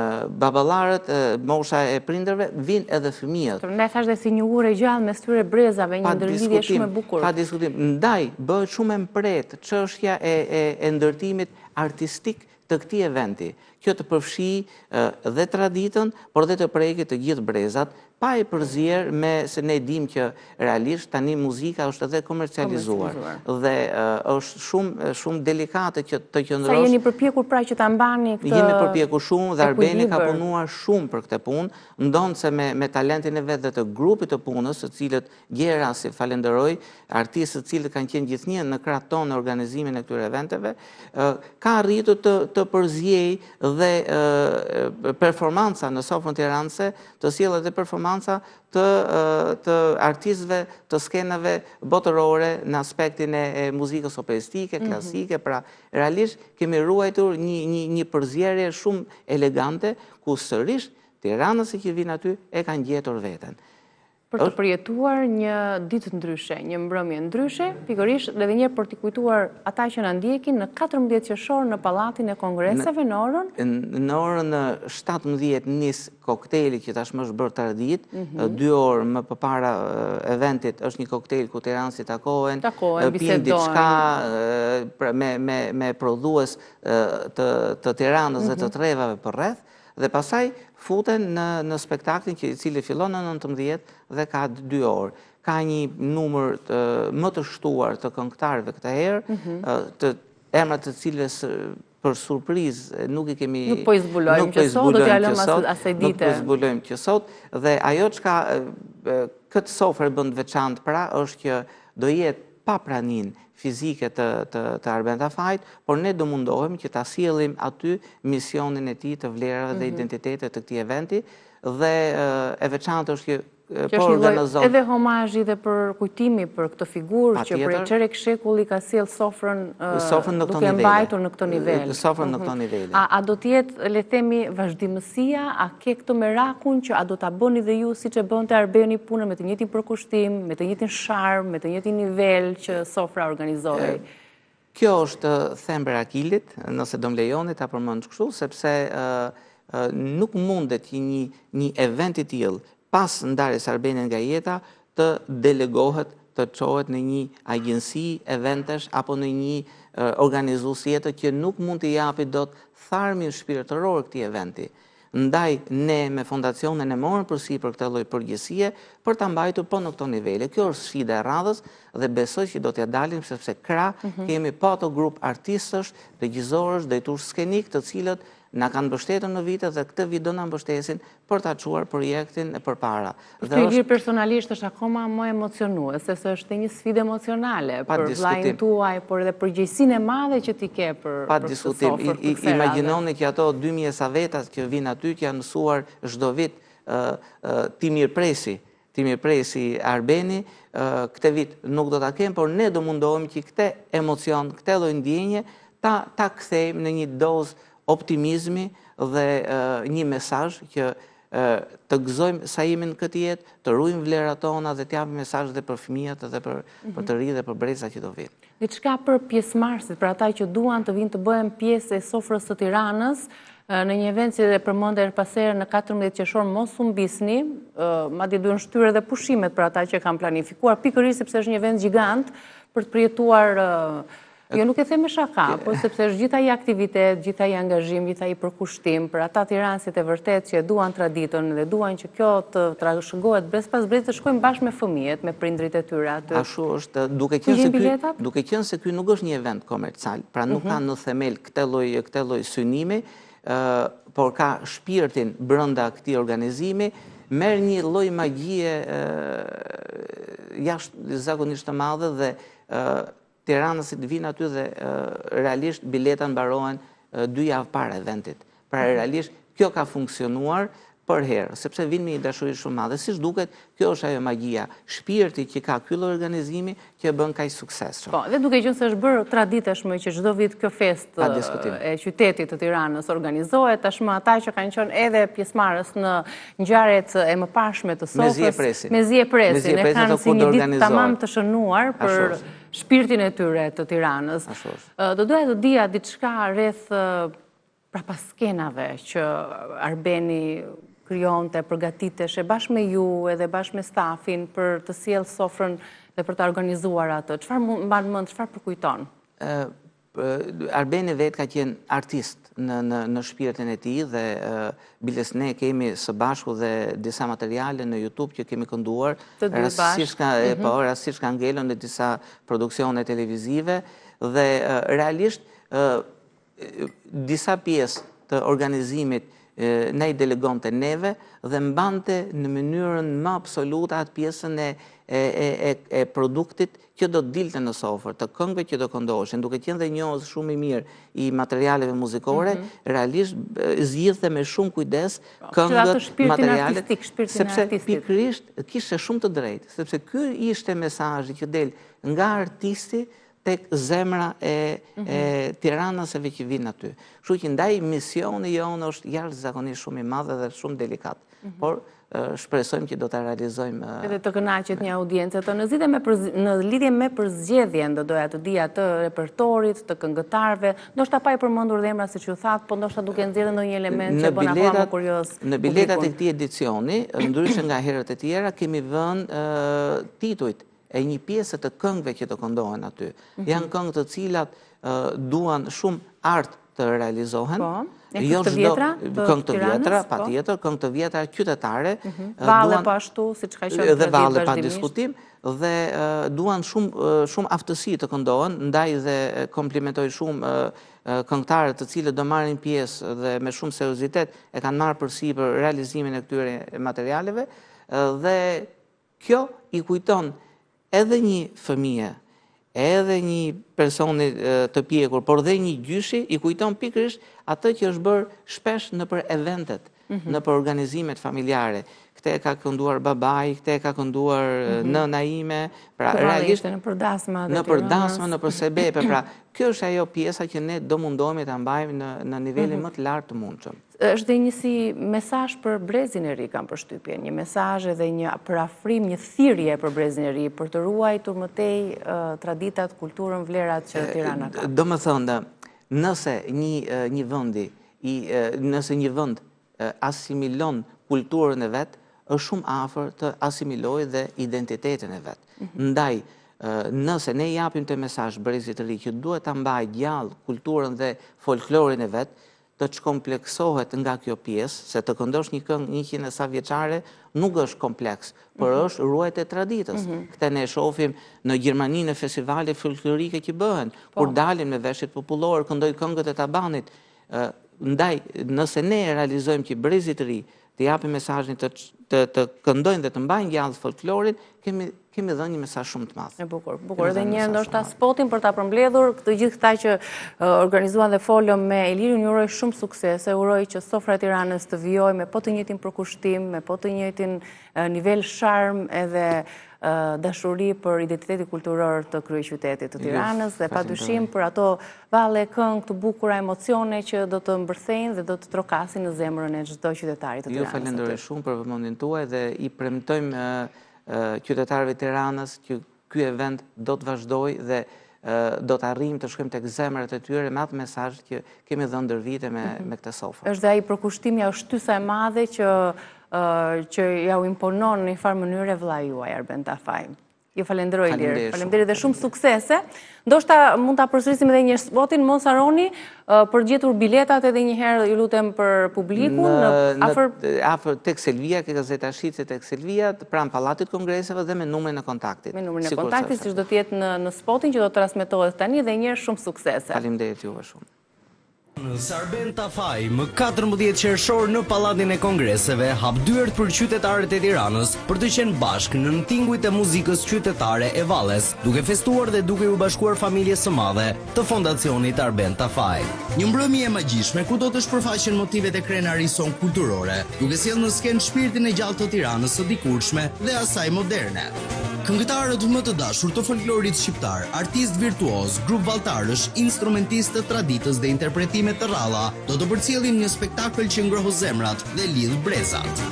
baballarët, mosha e prindërve, vinë edhe fëmijët. Ne thash dhe si një urë e gjallë mes tyre brezave, një ndërlidhje shumë e bukur. Pa diskutim. Ndaj, bëhet shumë e mpret çështja e ndërtimit artistik të këtij eventi. Kjo të përfshi dhe traditën, por dhe të prejkit të gjithë brezat, pa e përzier me se ne dim që realisht tani muzika është edhe komercializuar dhe është shumë delikate që të qëndrosh. Sa jeni përpjekur pra që ta mbani këtë Jemi përpjekur shumë dhe Arbeni ka punuar shumë për këtë punë, ndonë se me talentin e vetë dhe të grupit të punës, të cilët gjera si falenderoj, artistë të cilët kanë qenë gjithnjë në krah tonë në organizimin e këtyre eventeve, ka arritur të përzjej dhe performanca në sofrën tiranëse, të sjellë dhe performanca të artistëve të skenave botërore në aspektin e muzikës operistike, klasike, pra realisht kemi ruajtur një përzierje shumë elegante, ku sërish tiranës që vinë aty e kanë gjetur veten. Për të përjetuar një ditë ndryshe, një mbrëmje ndryshe, pikërisht edhe një për t'i kujtuar ata që na ndjekin në 14 qershor në Pallatin e Kongreseve në orën? Në orën 17 nis koktejli që tashmë është bërë tardit, 2 orë më përpara eventit është një koktejl ku tiranësit takohen, pinë diçka me prodhues të Tiranës dhe të trevave përreth, dhe pasaj futen në spektaklin i cili fillon në 19 dhe ka 2 orë. Ka një numër më të shtuar të këngëtarëve këtë herë, të emrat të cilës për surprizë nuk i kemi... Nuk po i zbulojmë që sot, do t'ja lëmë asaj dite. Nuk po i zbulojmë që sot, dhe ajo çka këtë sofër bën veçantë pra është që do jetë pa pranin fizike të Arbenta Fajt, por ne do mundohemi që ta sjellim aty misionin e tij të vlerave dhe identitetet të këtij eventi, dhe e veçantë është që po organizon edhe homazhi dhe për kujtimi për këtë figurë që prej çerek shekulli ka sjell sofrën duke mbajtur në këtë nivel. Sofrën në këtë nivel. A do të jetë, le themi, vazhdimësia, a ke këtë merakun që a do ta bëni dhe ju siç e bënte Arbeni punën me të njëjtin përkushtim, me të njëjtin sharm, me të njëjtin nivel që sofra organizoi? Kjo është thembra e Akilit, nëse do më lejoni ta përmend kështu, sepse nuk mundet një event i tillë pas ndarjes Arbeni nga jeta të delegohet, të çohet në një agjenci eventesh apo në një organizues tjetër që nuk mund t'i japi dot tharmin shpirtëror këtij eventi. Ndaj ne me fondacionin e morën përsipër këtë lloj përgjegjësie për ta mbajtur po në këto nivele. Kjo është sfida e radhës dhe besoj që do t'ja dalim sepse kemi pa ato grup artistësh, regjizorësh, drejtues skenik të cilët na kanë mbështetur në vite dhe këtë vit do na mbështesin për ta çuar projektin e përpara. Dhe personalisht është akoma më emocionues, sepse është një sfidë emocionale për vllajin tuaj, por edhe përgjegjësinë e madhe që ti ke për pa diskutim. Imagjinoni që ato 2000 savetas që vinë aty, që janë mësuar çdo vit ti mirëpresi Arbeni, këtë vit nuk do ta kemë, por ne do mundohemi që këtë emocion, këtë lloj ndjenje ta kthejmë në një dozë optimizmi dhe një mesazh që të gëzojmë sa jemi në këtë jetë, të ruajmë vlerat tona dhe të japim mesazh dhe për fëmijët dhe për të rinj dhe për brezat që do vinë. Diçka për pjesëmarrësit, për ata që duan të vinë të bëhen pjesë e sofrës së Tiranës, në një event që përmendë her pas here në 14 qershor, mos u mbisni, madje duhen shtyrë edhe pushimet për ata që kanë planifikuar, pikërisht sepse është një event gjigant për të përjetuar. Jo, nuk e them me shaka, por sepse është gjithaj aktivitet, gjithaj angazhim, gjithaj përkushtim për ata tiranësit e vërtet që duan traditën dhe duan që kjo të trashëgohet brez pas brez, të shkojmë bashkë me fëmijët, me prindrit e tyre aty. Ashtu është, duke qenë se ky nuk është një event komercial, pra nuk ka në themel këtë lloj synimi, por ka shpirtin brenda këtij organizimi, merr një lloj magjie jashtëzakonisht të madhe dhe tiranësit vinë aty dhe realisht bileta mbarohen 2 javë para eventit. Pra realisht kjo ka funksionuar për herë, sepse vinë me një dashuri shumë madhe. Si duket, kjo është ajo magjia, shpirti që ka ky organizimi që bën kaq suksesshëm. Po, dhe duke qenë se është bërë traditashmë që çdo vit kjo festë e qytetit të Tiranës organizohet, tashmë ata që kanë qenë edhe pjesëmarrës në ngjarjet e mëparshme të sofrës, mezi e presin, e kanë si një ditë tamam të shënuar për shpirtin e tyre të Tiranës. Do doja të dija diçka rreth prapaskenave që Arbeni krijonte, përgatiteshe bashkë me ju edhe bashkë me stafin për të sjellë sofrën dhe për të organizuar atë. Çfarë mban mend, çfarë përkujton? Arbeni vetë ka qenë artist në shpirtin e tij dhe biles ne kemi së bashku dhe disa materiale në YouTube që kemi kënduar, rastësisht ka ngelur në disa produksione televizive dhe realisht disa pjesë të organizimit ne i delegonte neve dhe mbante në mënyrën më absolute atë pjesën e produktit që do të dilte në sofër, të këngëve që do këndoheshin, duke qenë dhe njohës shumë i mirë i materialeve muzikore, realisht zgjidhte me shumë kujdes këngët, materialet, sepse pikërisht kishte shumë të drejtë, sepse ky ishte mesazhi që del nga artisti tek zemra e Tiranësve që vinë aty. Kështu që ndaj misioni jonë është jashtëzakonisht shumë i madh dhe shumë delikat. Por shpresojmë që do ta realizojmë. Edhe të kënaqet një audiencë të në lidhje me përzgjedhjen, do doja të dija të repertorit, të këngëtarëve, ndoshta pa i përmendur dhe emra siç u thatë, po ndoshta duke nxjerrë ndonjë element që bën akoma më kurioz. Në biletat e këtij edicioni, ndryshe nga herët e tjera, kemi vënë titujt e një pjesë të këngëve që të këndohen aty. Janë këngë të cilat duan shumë art të realizohen. Këngë të vjetra? Këngë të vjetra, patjetër, këngë të vjetra qytetare. Valle po ashtu, siç ka qenë dhe valle pa diskutim, dhe duan shumë aftësi të këndohen, ndaj dhe komplimentoj shumë këngëtarët të cilët do marrin pjesë dhe me shumë seriozitet e kanë marrë përsipër realizimin e këtyre materialeve, dhe kjo i kujton edhe një fëmijë, edhe një personi të pjekur, por dhe një gjyshi i kujton pikërisht atë që është bërë shpesh nëpër eventet, nëpër organizimet familjare. Këtë e ka kënduar babai, këtë e ka kënduar nëna ime, pra realisht nëpër dasma, nëpër sebepe, pra kjo është ajo pjesa që ne do mundohemi ta mbajmë në nivelin më të lartë të mundshëm. Është dhe një si mesazh për brezin e ri, kam përshtypjen, një mesazh edhe një parafrim, një thirrje për brezin e ri, për të ruajtur më tej traditat, kulturën, vlerat që Tirana ka. Domethënë, nëse një vend asimilon kulturën e vet, është shumë afër të asimilojë dhe identitetin e vet. Ndaj, nëse ne japim të mesazh brezit të ri që duhet ta mbajë gjallë kulturën dhe folklorin e vet, të çkompleksohet nga kjo pjesë, se të këndosh një këngë 100 e sa vjeçare nuk është kompleks, por është ruajtje e traditës. Këtë ne shohim në Gjermani në festivale folklorike që bëhen, kur dalin me veshjet popullore, këndojnë këngët e tabanit. Ndaj, nëse ne realizojmë që brezit të ri të japim mesazhin të këndojnë dhe të mbajnë gjallë folklorin, kemi dhënë një mesazh shumë të madh. E bukur. Edhe një herë ndoshta spotin për ta përmbledhur, të gjithë këta që organizuan dhe folëm me Elirin, ju uroj shumë suksese, uroj që sofra e Tiranës të vijojë me po të njëjtin përkushtim, me po të njëjtin nivel sharm edhe dashuri për identitetin kulturor të kryeqytetit të Tiranës dhe padyshim për ato valle këngë të bukura, emocione që do të mbërthejnë dhe do të trokasin në zemrën e çdo qytetari të Tiranës. Ju falenderoj shumë për vëmendjen tuaj dhe i premtojmë qytetarëve të Tiranës që ky event do të vazhdojë dhe do të arrijmë të shkojmë tek zemrat e tyre me atë mesazh që kemi dhënë ndër vite me këtë sofër. Është dhe ai përkushtimi, ajo shtysa e madhe që ja u imponon në një farë mënyrë vllai juaj Arben Tafaj. Ju falenderoj Ilir. Faleminderit dhe shumë suksese. Ndoshta mund ta përsërisim edhe një spotin, mos harroni për gjetur biletat edhe një herë, ju lutem për publikun afër tek Selvia, ke gazeta Shitse tek Selvia, pranë Pallatit Kongreseve dhe me numrin e kontaktit. Me numrin e kontaktit, siç do të jetë në spotin që do të transmetohet tani, dhe një herë shumë suksese. Faleminderit juve shumë. Sarben Tafaj, më 14 qershor në Pallatin e Kongreseve, hap dyert për qytetarët e Tiranës për të qenë bashkë në tingujt e muzikës qytetare e Valles, duke festuar dhe duke u bashkuar familjes së madhe të fondacionit Arben Tafaj. Një mbrëmje e magjishme ku do të shpërfaqen motivet e krenarisë son kulturore, duke sjellë në skenë shpirtin e gjallë të Tiranës së dikurshme dhe asaj moderne. Këngëtarët më të dashur të folklorit shqiptar, artist virtuoz, grup valltarësh, instrumentistë të traditës dhe interpretime të ralla, do të përcjellin një spektakël që ngroh zemrat dhe lidh brezat.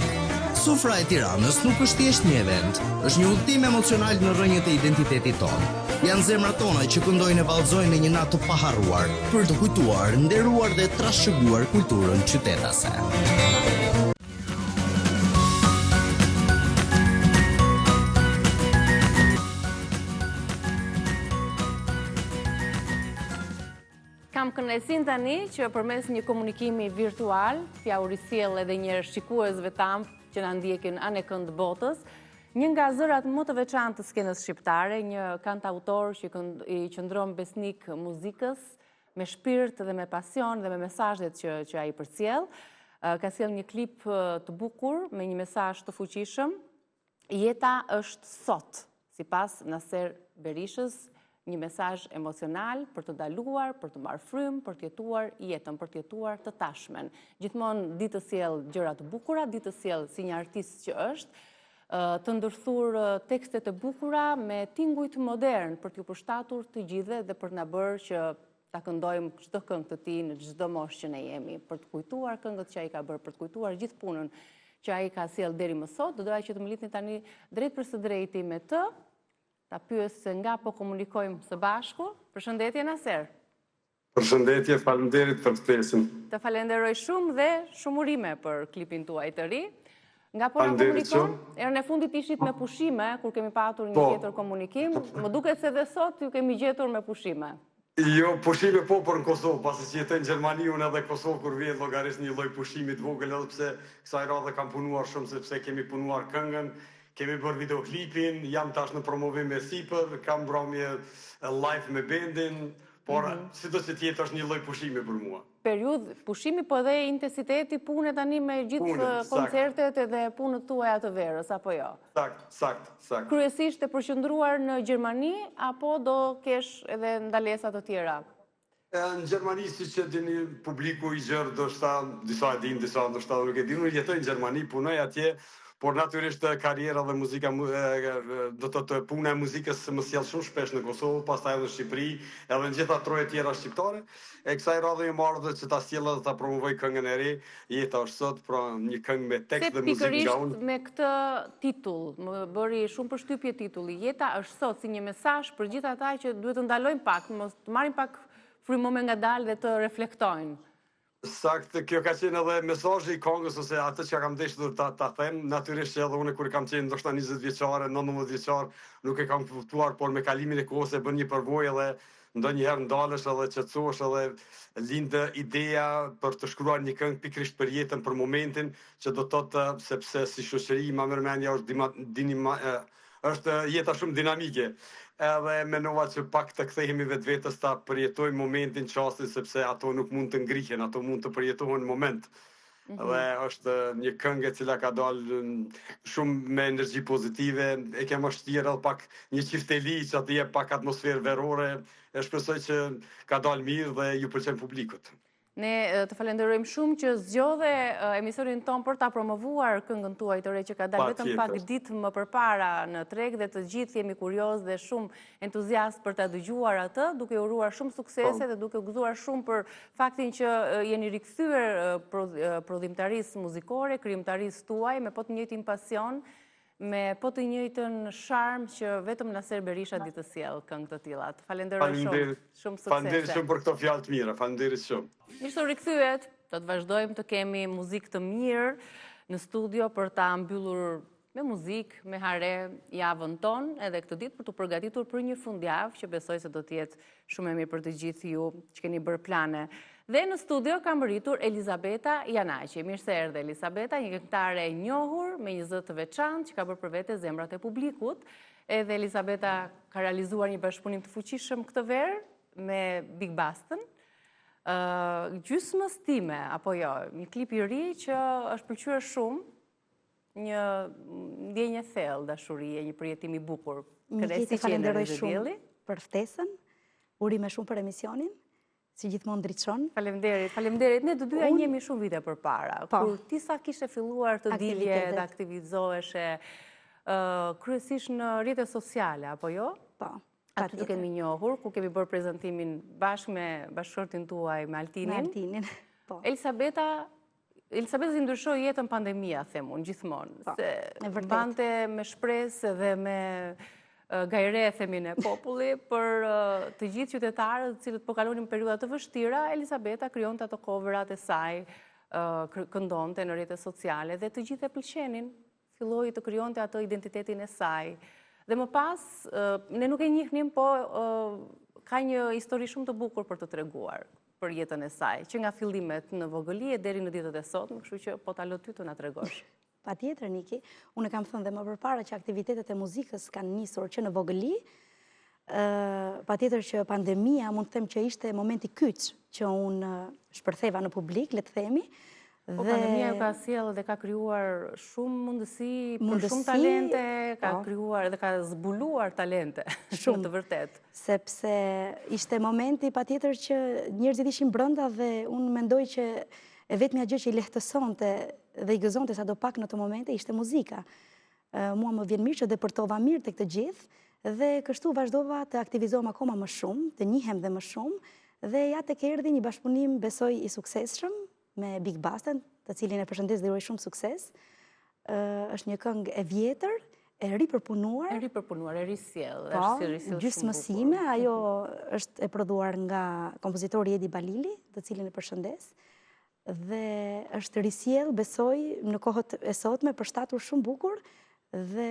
Sufra e Tiranës nuk është thjesht një event, është një udhtim emocional në rrënjët e identitetit tonë. Janë zemrat tona që këndojnë e vallëzojnë në një natë të paharruar, për të kujtuar, nderuar dhe trashëguar kulturën qytetase. Kam kënaqësinë tani që përmes një komunikimi virtual, t'ja u risjell edhe një shikuesve tam që na ndjekin anë kënd botës, një nga zërat më të veçantë të skenës shqiptare, një kantautor që i qëndron besnik muzikës, me shpirt dhe me pasion dhe me mesazhet që ai përcjell. Ka sjell një klip të bukur me një mesazh të fuqishëm. Jeta është sot, sipas Naser Berishës, një mesazh emocional për të daluar, për të marrë frymë, për të jetuar jetën, për të jetuar të tashmen. Gjithmonë ditë të sjell gjëra të bukura, ditë të sjell si një artist që është, të ndërthur tekstet e bukura me tinguj të modern për t'ju përshtatur të gjithëve dhe për t'na bërë që ta këndojmë çdo këngë të tij në çdo moshë që ne jemi, për të kujtuar këngët që ai ka bërë, për të kujtuar gjithë punën që ai ka sjell deri më sot. Do doja që të më lidhni tani drejt për së drejti me të. Ta pyes se nga po komunikojmë së bashku. Përshëndetje Naser. Përshëndetje, faleminderit për ftesën. Të falenderoj shumë dhe shumë urime për klipin tuaj të ri. Nga po na komunikon, erën e fundit ishit me pushime, kur kemi patur një tjetër komunikim, më duket se dhe sot ju kemi gjetur me pushime. Jo, pushime po për në Kosovë, pasi që jetoj në Gjermani, unë edhe Kosovë kur vjet llogarisht një lloj pushimit vogël, edhe pse kësaj radhe kam punuar shumë sepse kemi punuar këngën. Kemi bërë videoklipin, jam tash në promovim me sipër, kam bërë live me bendin, por si do që tjetë është një lloj pushimi për mua. Periudhë pushimi, po dhe intensiteti punë tani me gjithë koncertet dhe punët tuaja të verës, apo jo? Sakt. Kryesisht e përqendruar në Gjermani, apo do kesh edhe ndalesa të tjera? Në Gjermani, si që dini publiku i gjerë, do shta, disa e din, disa do shta nuk e din, unë jetoj në Gjermani, punoj atje, por natyrisht karriera dhe muzika, do të puna e muzikës më sjell shumë shpesh në Kosovë, pastaj edhe në Shqipëri, edhe në gjitha troje tjera shqiptare. E kësaj radhe më ardhe që ta sjell dhe ta promovoj këngën e re, Jeta është sot, pra një këngë me tekst dhe muzikë nga unë. Se pikërisht me këtë titull, më bëri shumë përshtypje titulli, Jeta është sot, si një mesazh për gjithë ata që duhet të ndalojnë pak, mos të marrin pak frymëme ngadalë dhe të reflektojnë. Sakt, kjo ka qenë edhe mesazhi i këngës ose atë që kam dashur ta them, natyrisht që edhe unë kur kam qenë ndoshta 20 vjeçare, 19 vjeçar, nuk e kam kuptuar, por me kalimin e kohës e bën një përvojë edhe ndonjëherë ndalesh edhe qetësohesh edhe lindë ideja për të shkruar një këngë pikërisht për jetën, për momentin që do të thotë sepse si shoqëri ma mërmendja është jeta shumë dinamike. Edhe menova që pak të kthehemi vetvetes ta përjetojmë momentin, çastin, sepse ato nuk mund të ngrihen, ato mund të përjetohen në moment. Dhe është një këngë e cila ka dalë shumë me energji pozitive, e kem vështirë edhe pak një qifteli që atë jep pak atmosferë verore, e shpresoj që ka dalë mirë dhe ju pëlqen publikut. Ne të falenderojmë shumë që zgjodhe emisionin ton për ta promovuar këngën tuaj të re që ka dalë vetëm pak ditë më përpara në treg dhe të gjithë jemi kurioz dhe shumë entuziast për ta dëgjuar atë, duke uruar shumë suksese dhe duke gëzuar shumë për faktin që jeni rikthyer prodhimtarisë muzikore, krijimtarisë tuaj me po të njëjtin pasion, me po të njëjtën sharm që vetëm Naser Berisha di të sjell këngë të tilla. Falenderoj shumë. Shumë suksese. Faleminderit shumë për këto fjalë të mira. Faleminderit shumë. Mirë se u rikthyet. Do të vazhdojmë të kemi muzikë të mirë në studio për ta mbyllur me muzikë, me hare javën tonë, edhe këtë ditë për të përgatitur për një fundjavë që besoj se do të jetë shumë e mirë për të gjithë ju që keni bërë plane. Dhe në studio kam rritur Elizabeta Janaqi. Mirë se erdhe Elizabeta, një këngëtare e njohur me një zë të veçantë që ka bërë për vete zemrat e publikut. Edhe Elizabeta ka realizuar një bashkëpunim të fuqishëm këtë verë me Big Bastën. Gjysmës time, apo jo, një klip i ri që është pëlqyer shumë, një ndjenjë thellë dashurie, një përjetim i bukur. Nikita, falenderoj shumë për ftesën, urime shumë për emisionin, si gjithmonë ndriçon. Faleminderit. Ne të dyja jemi shumë vite përpara. Kur ti sa kishe filluar të dilje dhe aktivizoheshe kryesisht në rrjetet sociale, apo jo? Po. Aty të kemi njohur, ku kemi bërë prezentimin bashkë me bashkëshortin tuaj, me Altinin. Me Altinin, po. Elisabeta si ndryshoi jetën pandemia, them unë, gjithmonë. Se bante me shpresë dhe me gajre, themin e populli, për të gjithë qytetarët cilët po kalonin periudha të vështira, Elisabeta krijonte ato coverat e saj, këndonte në rrjetet sociale dhe të gjithë e pëlqenin. Filloi të krijonte atë identitetin e saj. Dhe më pas, ne nuk e njihnim, po ka një histori shumë të bukur për të treguar për jetën e saj, që nga fillimet në vogëli e deri në ditët e sotme, kështu që po ta lë ty të na tregosh. Patjetër, Niki, unë kam thënë dhe më përpara që aktivitetet e muzikës kanë nisur që në vogëli. Patjetër që pandemia mund të them që ishte momenti kyç që unë shpërtheva në publik, le të themi. Po pandemia ju ka sjellë dhe ka krijuar shumë mundësi për shumë talente, ka krijuar dhe ka zbuluar talente, shumë të vërtet. Sepse ishte momenti patjetër që njerëzit ishin brenda dhe unë mendoj që e vetmja gjë që i lehtësonte dhe i gëzonte sadopak në të momente ishte muzika. Mua më vjen mirë që depërtova mirë tek të gjithë dhe kështu vazhdova të aktivizohem akoma më shumë, të njihem dhe më shumë dhe ja tek erdhi një bashkëpunim besoj i suksesshëm me Big Bastën, të cilin e përshëndes dhe uroj shumë sukses. Është një këngë e vjetër, e ripërpunuar. E risjell. Po, gjysmësime, ajo është e prodhuar nga kompozitori Edi Balili, të cilin e përshëndes. Dhe është risjell, besoj, në kohët e sotme, përshtatur shumë bukur, dhe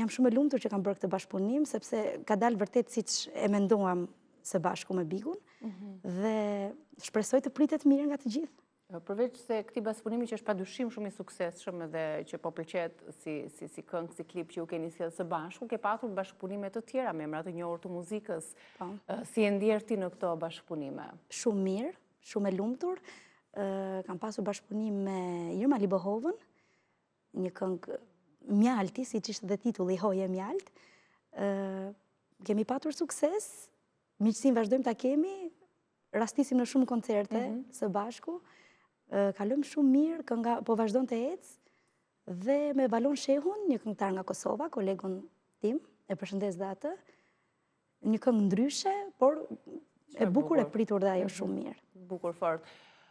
jam shumë e lumtur që kam bërë këtë bashkëpunim, sepse ka dalë vërtet siç e mendoam së bashku me Bigun, dhe shpresoj të pritet mirë nga të gjithë. Përveç se këtij bashkëpunimi që është padyshim shumë i suksesshëm edhe që po pëlqet si këngë, si klip që ju keni sjellë së bashku, ke patur bashkëpunime të tjera me emra të njohur të muzikës. Si e ndjer ti në këto bashkëpunime? Shumë mirë, shumë e lumtur. Kam pasur bashkëpunim me Irma Libohovën, një këngë mjalti, siç ishte dhe titulli Hoje mjalt. Kemi patur sukses, miqësinë vazhdojmë ta kemi, rastisim në shumë koncerte së bashku. Kalojmë shumë mirë, kënga po vazhdon të ecë dhe me Valon Shehun, një këngëtar nga Kosova, kolegun tim, e përshëndes dhe atë, një këngë ndryshe, por e bukur e pritur dhe ajo shumë mirë. Bukur fort.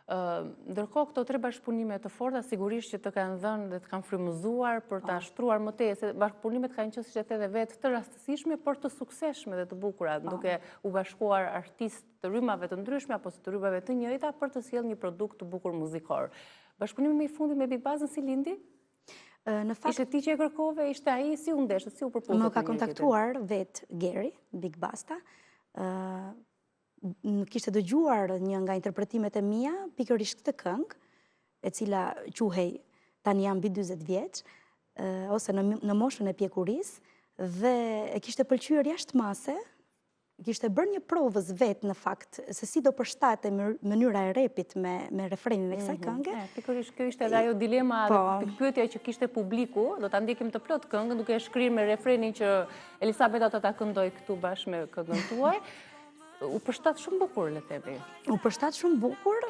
Ndërkohë këto 3 bashkëpunime të forta sigurisht që të kanë dhënë dhe të kanë frymëzuar për ta shtruar më tej, se bashkëpunimet kanë qenë siç e the dhe vetë të rastësishme, por të suksesshme dhe të bukura, duke u bashkuar artistë të rrymave të ndryshme apo të rrymave të njëjta për të sjellë një produkt të bukur muzikor. Bashkëpunimi më i fundit me Big Bastën si lindi? Në fakt ishte ti që e kërkove, ishte ai, si u ndeshët, si u përputët? Më ka kontaktuar vet Geri, Big Basta. Kishte dëgjuar një nga interpretimet e mia, pikërisht këtë këngë, e cila quhej Tani jam mbi 40 vjeç, ose në moshën e pjekurisë, dhe e kishte pëlqyer jashtëmase, kishte bërë një provës vetë në fakt, se si do përshtate mënyra e repit me refrenin e kësaj këngë. Pikërisht kjo ishte edhe ajo dilema dhe pyetja që kishte publiku, do ta ndjekim të plot këngën duke shkrirë me refrenin që Elisabeta do ta këndoj këtu bashkë me këngën tuaj. U përshtat shumë bukur, le themi. U përshtat shumë bukur,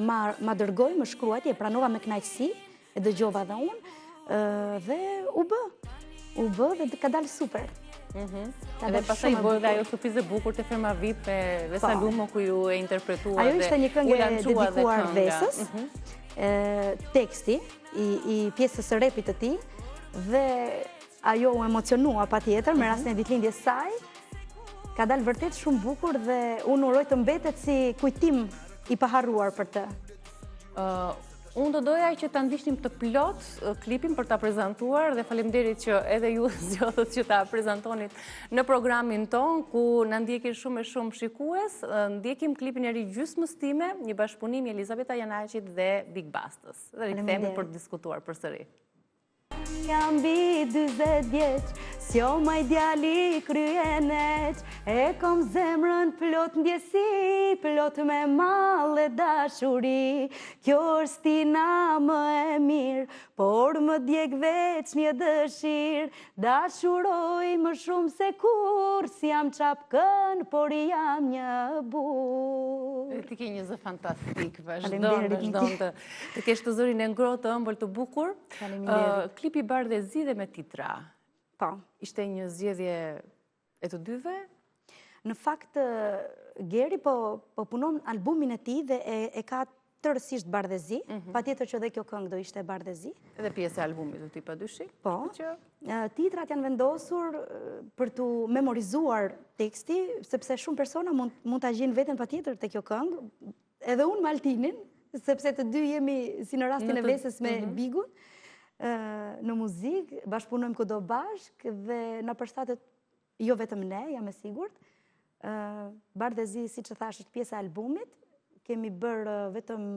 ma dërgoj, më shkruajti, e pranova me kënaqësi, e dëgjova dhe unë, dhe u bë dhe ka dalë super. Dhe pastaj bëjë dhe ajo surprizë e bukur të Ferma VIP me Vesa Lumo ku ju e interpretuar. Ajo ishte një këngë e dedikuar Vesës, teksti i pjesës së repit të tij, dhe ajo u emocionua patjetër me rastin e ditëlindjes saj. Ka dalë vërtet shumë bukur dhe unë uroj të mbetet si kujtim i paharruar për të. Unë do doja që ta ndiqnim të plot klipin për ta prezantuar dhe faleminderit që edhe ju zgjodhët që ta prezantonit në programin ton, ku na ndjekin shumë e shumë shikues. Ndjekim klipin e ri Gjysmës time, një bashkëpunim i Elisabeta Janaqit dhe Big Bastës. Dhe rikthehemi për të diskutuar përsëri. jam bi 20 vjeq, s'jo maj djali kryeneq, e kom zemrën plot ndjesi, plot me male dashuri, kjo është stina më e mirë, por më djeg veç një dëshirë, dashuroj më shumë se kur, si jam qapkën, por jam një burë. Ti ke një zë fantastik, vazhdon të kesh të zërin e ngrohtë, të ëmbël, të bukur. Klipi Bardezi dhe me titra. Po. Ishte një zgjedhje e të dyve? Në fakt, Geri po punon albumin e tij dhe e ka tërësisht Bardezi, patjetër që dhe kjo këngë do ishte Bardezi. Edhe pjesë e albumit do t'i padyshim? Po. Titrat janë vendosur për t'u memorizuar teksti, sepse shumë persona mund t'a gjenë veten patjetër te kjo këngë, edhe unë me Altinin, sepse të dy jemi si në rastin e Vesës me Bigun, në muzikë, bashkëpunojmë kudo bashk dhe në përshtatet jo vetëm ne, jam e sigurt. Bardezi, si që thash, është pjesë e albumit, kemi bërë vetëm,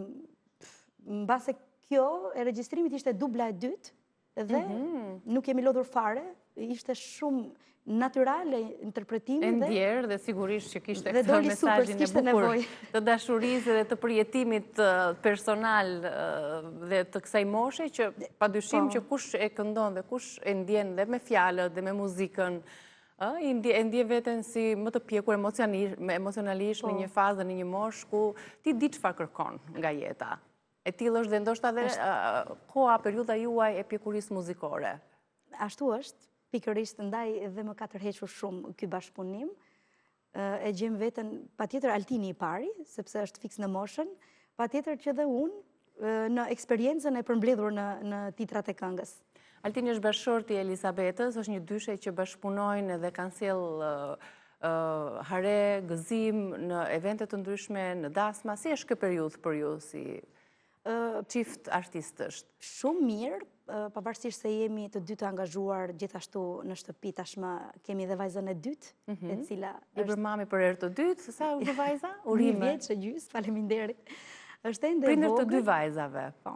në base kjo, e regjistrimit ishte dubla e dytë dhe nuk kemi lodhur fare, ishte shumë natyrale interpretimi. E ndjerë dhe sigurisht që kishte këtë mesazhin e bukur të dashurisë dhe të përjetimit personal dhe të kësaj moshe, që padyshim që kush e këndon dhe kush e ndjen dhe me fjalët dhe me muzikën, e ndje veten si më të pjekur emocionalisht në një fazë, në një moshë ku ti di çfarë kërkon nga jeta. E tillë është dhe ndoshta dhe koha, periudha juaj e pjekurisë muzikore. Ashtu është, pikërisht ndaj dhe më ka tërhequr shumë ky bashkëpunim. E gjem veten patjetër Altini i pari, sepse është fiks në moshën, patjetër që dhe unë në eksperiencën e përmbledhur në titrat e këngës. Altini është bashkëshorti i Elisabetës, është një dyshe që bashkëpunojnë dhe kanë sjellë hare, gëzim në evente të ndryshme, në dasma. Si është kjo periudhë për ju si çift artistësh? Shumë mirë, pavarësisht se jemi të dy të angazhuar gjithashtu në shtëpi, tashmë kemi dhe vajzën e dytë, e cila i bër mami për herë të dytë. Sa u bë vajza? Urime. 1 vjeç e gjys, faleminderit. Është ende prindër të dy vajzave. Po.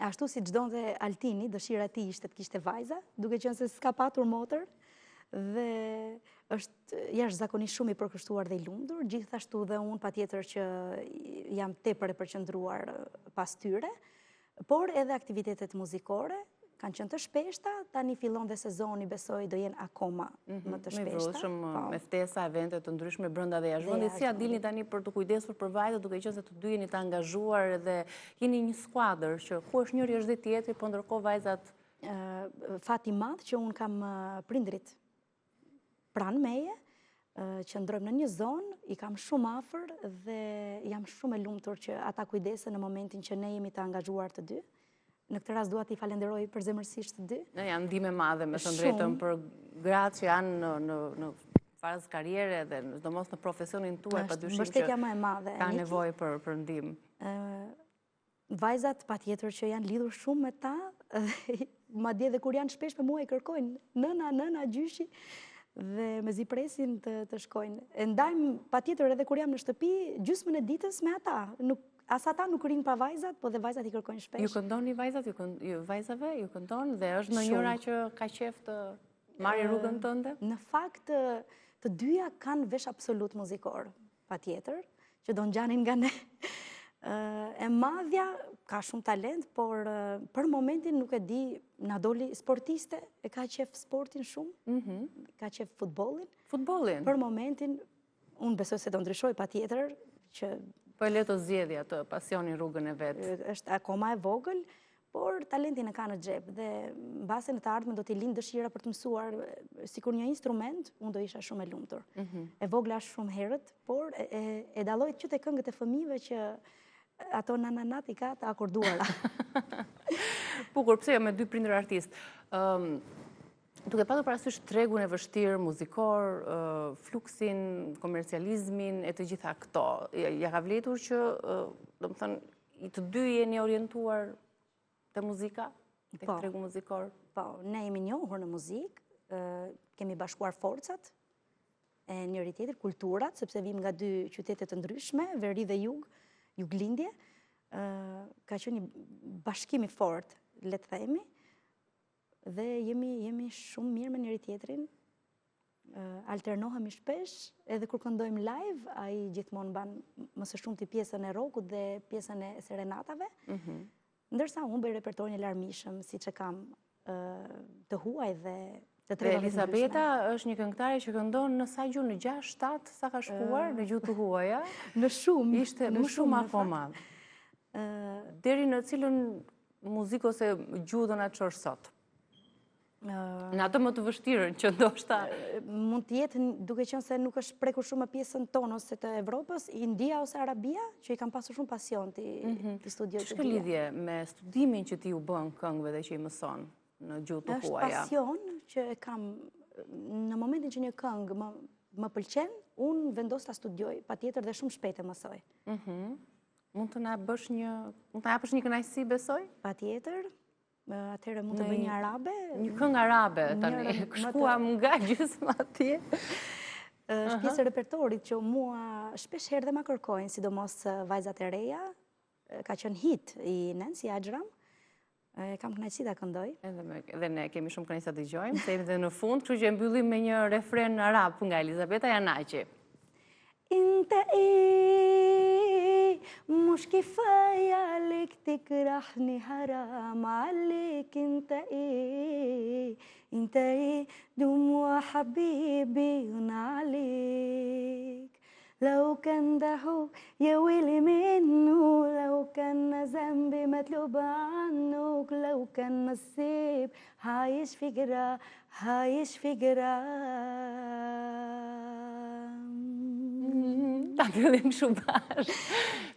Ashtu si çdonte Altini, dëshira e tij ishte të kishte vajza, duke qenë se s'ka patur motër, dhe është jashtëzakonisht shumë i përkushtuar dhe i lumtur, gjithashtu dhe unë patjetër që jam tepër e përqendruar pas tyre, por edhe aktivitetet muzikore kanë qenë të shpeshta, tani fillon dhe sezoni, besoj do jenë akoma më të shpeshta. Shumë me ftesa, evente të ndryshme brenda dhe jashtë vendit. Si a dilni tani për të kujdesur për vajzat, duke qenë se të dy jeni të angazhuar dhe jeni një skuadër që ku është njëri është dhe tjetri, po ndërkohë vajzat? Fati madh që unë kam prindrit pranë meje, që ndrojmë në një zonë, i kam shumë afër dhe jam shumë e lumtur që ata kujdesen në momentin që ne jemi të angazhuar të dy. Në këtë rast dua t'i falenderoj përzemërsisht të dy. Janë ndihmë madhe me të drejtën për gratë që janë në fazë karriere dhe sidomos në profesionin tuaj, padyshim që ka nevojë për ndihmë. Vajzat patjetër që janë lidhur shumë me ta, madje edhe kur janë shpesh me mua i kërkojnë nëna, gjyshi, dhe mezi presin të shkojnë. E ndajmë patjetër edhe kur jam në shtëpi gjysmën e ditës me ata. As ata nuk rinë pa vajzat, po dhe vajzat i kërkojnë shpesh. Ju këndoni vajzat, vajzave, ju këndon dhe është në njëra që ka qef të marrë rrugën tënde? Në fakt, të dyja kanë vesh absolut muzikor, patjetër, që do ngjanin nga ne. E madhja ka shumë talent, por për momentin nuk e di, na doli sportiste, e ka qef sportin shumë, ka qef futbollin. Futbollin? Për momentin, unë besoj se do ndryshoj patjetër, që po e le të zgjedhë atë pasionin rrugën e vet. Është akoma e vogël, por talentin e ka në xhep dhe mbase në të ardhmen do t'i lindë dëshira për të mësuar sikur një instrument, unë do isha shumë e lumtur. E vogla është shumë herët, por e dalloj që te këngët e fëmijëve që ato nananat i ka të akorduara. Bukur, pse jo me dy prindër artistë? Duke patur parasysh tregun e vështirë muzikor, fluksin, komercializmin e të gjitha këto, ja ka vletur që, domethënë, i të dy jeni orientuar te muzika, te tregu muzikor? Po, ne jemi njohur në muzikë, kemi bashkuar forcat e njëri tjetrit, kulturat, sepse vim nga dy qytete të ndryshme, veri dhe juglindje, ka qenë një bashkim i fortë, le të themi. dhe jemi shumë mirë me njëri tjetrin, alternohemi shpesh, edhe kur këndojmë live, a i gjithmonë ban më së shumti pjesën e rockut dhe pjesën e serenatave, ndërsa unë bëj repertorin e larmishëm, si që kam të huaj dhe të treva. Elisabeta është një këngëtare që këndon në sa gjuhë, në 6-7, sa ka shkuar, në gjuhë të huaja? Në shumë. Ishte më shumë akoma. Deri në cilën muzikë ose gjuhë do nga qërë sot? Në atë më të vështirën që ndoshta... Mund të jetë, duke qenë se nuk është prekur shumë pjesën tonë ose të Evropës, India ose Arabia, që i kam pasur shumë pasion të studioj të dhja. Që lidhje me studimin që ti u bën këngëve dhe që i mëson në gjuhë të huaja? Është pasion që e kam, në momentin që një këngë më pëlqen, unë vendos të studioj, pa tjetër dhe shumë shpejt e mësoj. Mund të na japësh një kënaqësi, besoj? Pa tjetër. Atëherë mund të bëj një arabe. Një këngë arabe, tani, shkuam nga gjysmë atje. Është pjesë e repertorit që mua shpesh herë dhe ma kërkojnë, sidomos vajzat e reja, ka qenë hit i Nancy Ajram, kam kënaqësi ta këndoj. Edhe ne kemi shumë kënaqësi ta dëgjojmë, se jemi dhe në fund, kështu që mbyllim me një refren arab nga Elisabeta Janaqi. Inta مش كفاية عليك تكرهني حرام عليك انت ايه دموع حبيبي عليك لو كان ده حب يا ويلي منه لو كان ذنبي مطلوب عنك لو كان نصيب عايش في جرا Ta fillim shumë bash.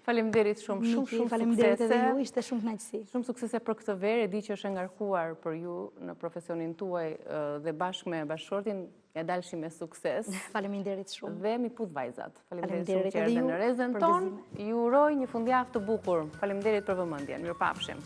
Faleminderit shumë suksese. Faleminderit edhe ju, ishte shumë kënaqësi. Shumë suksese për këtë verë, e di që është e ngarkuar për ju në profesionin tuaj dhe bashkë me bashkëshortin ja dalshi me sukses. Faleminderit shumë. Dhe mi put vajzat. Faleminderit shumë që erdhën në rezën tonë. Ju uroj një fundjavë të bukur. Faleminderit për vëmendjen. Mirupafshim.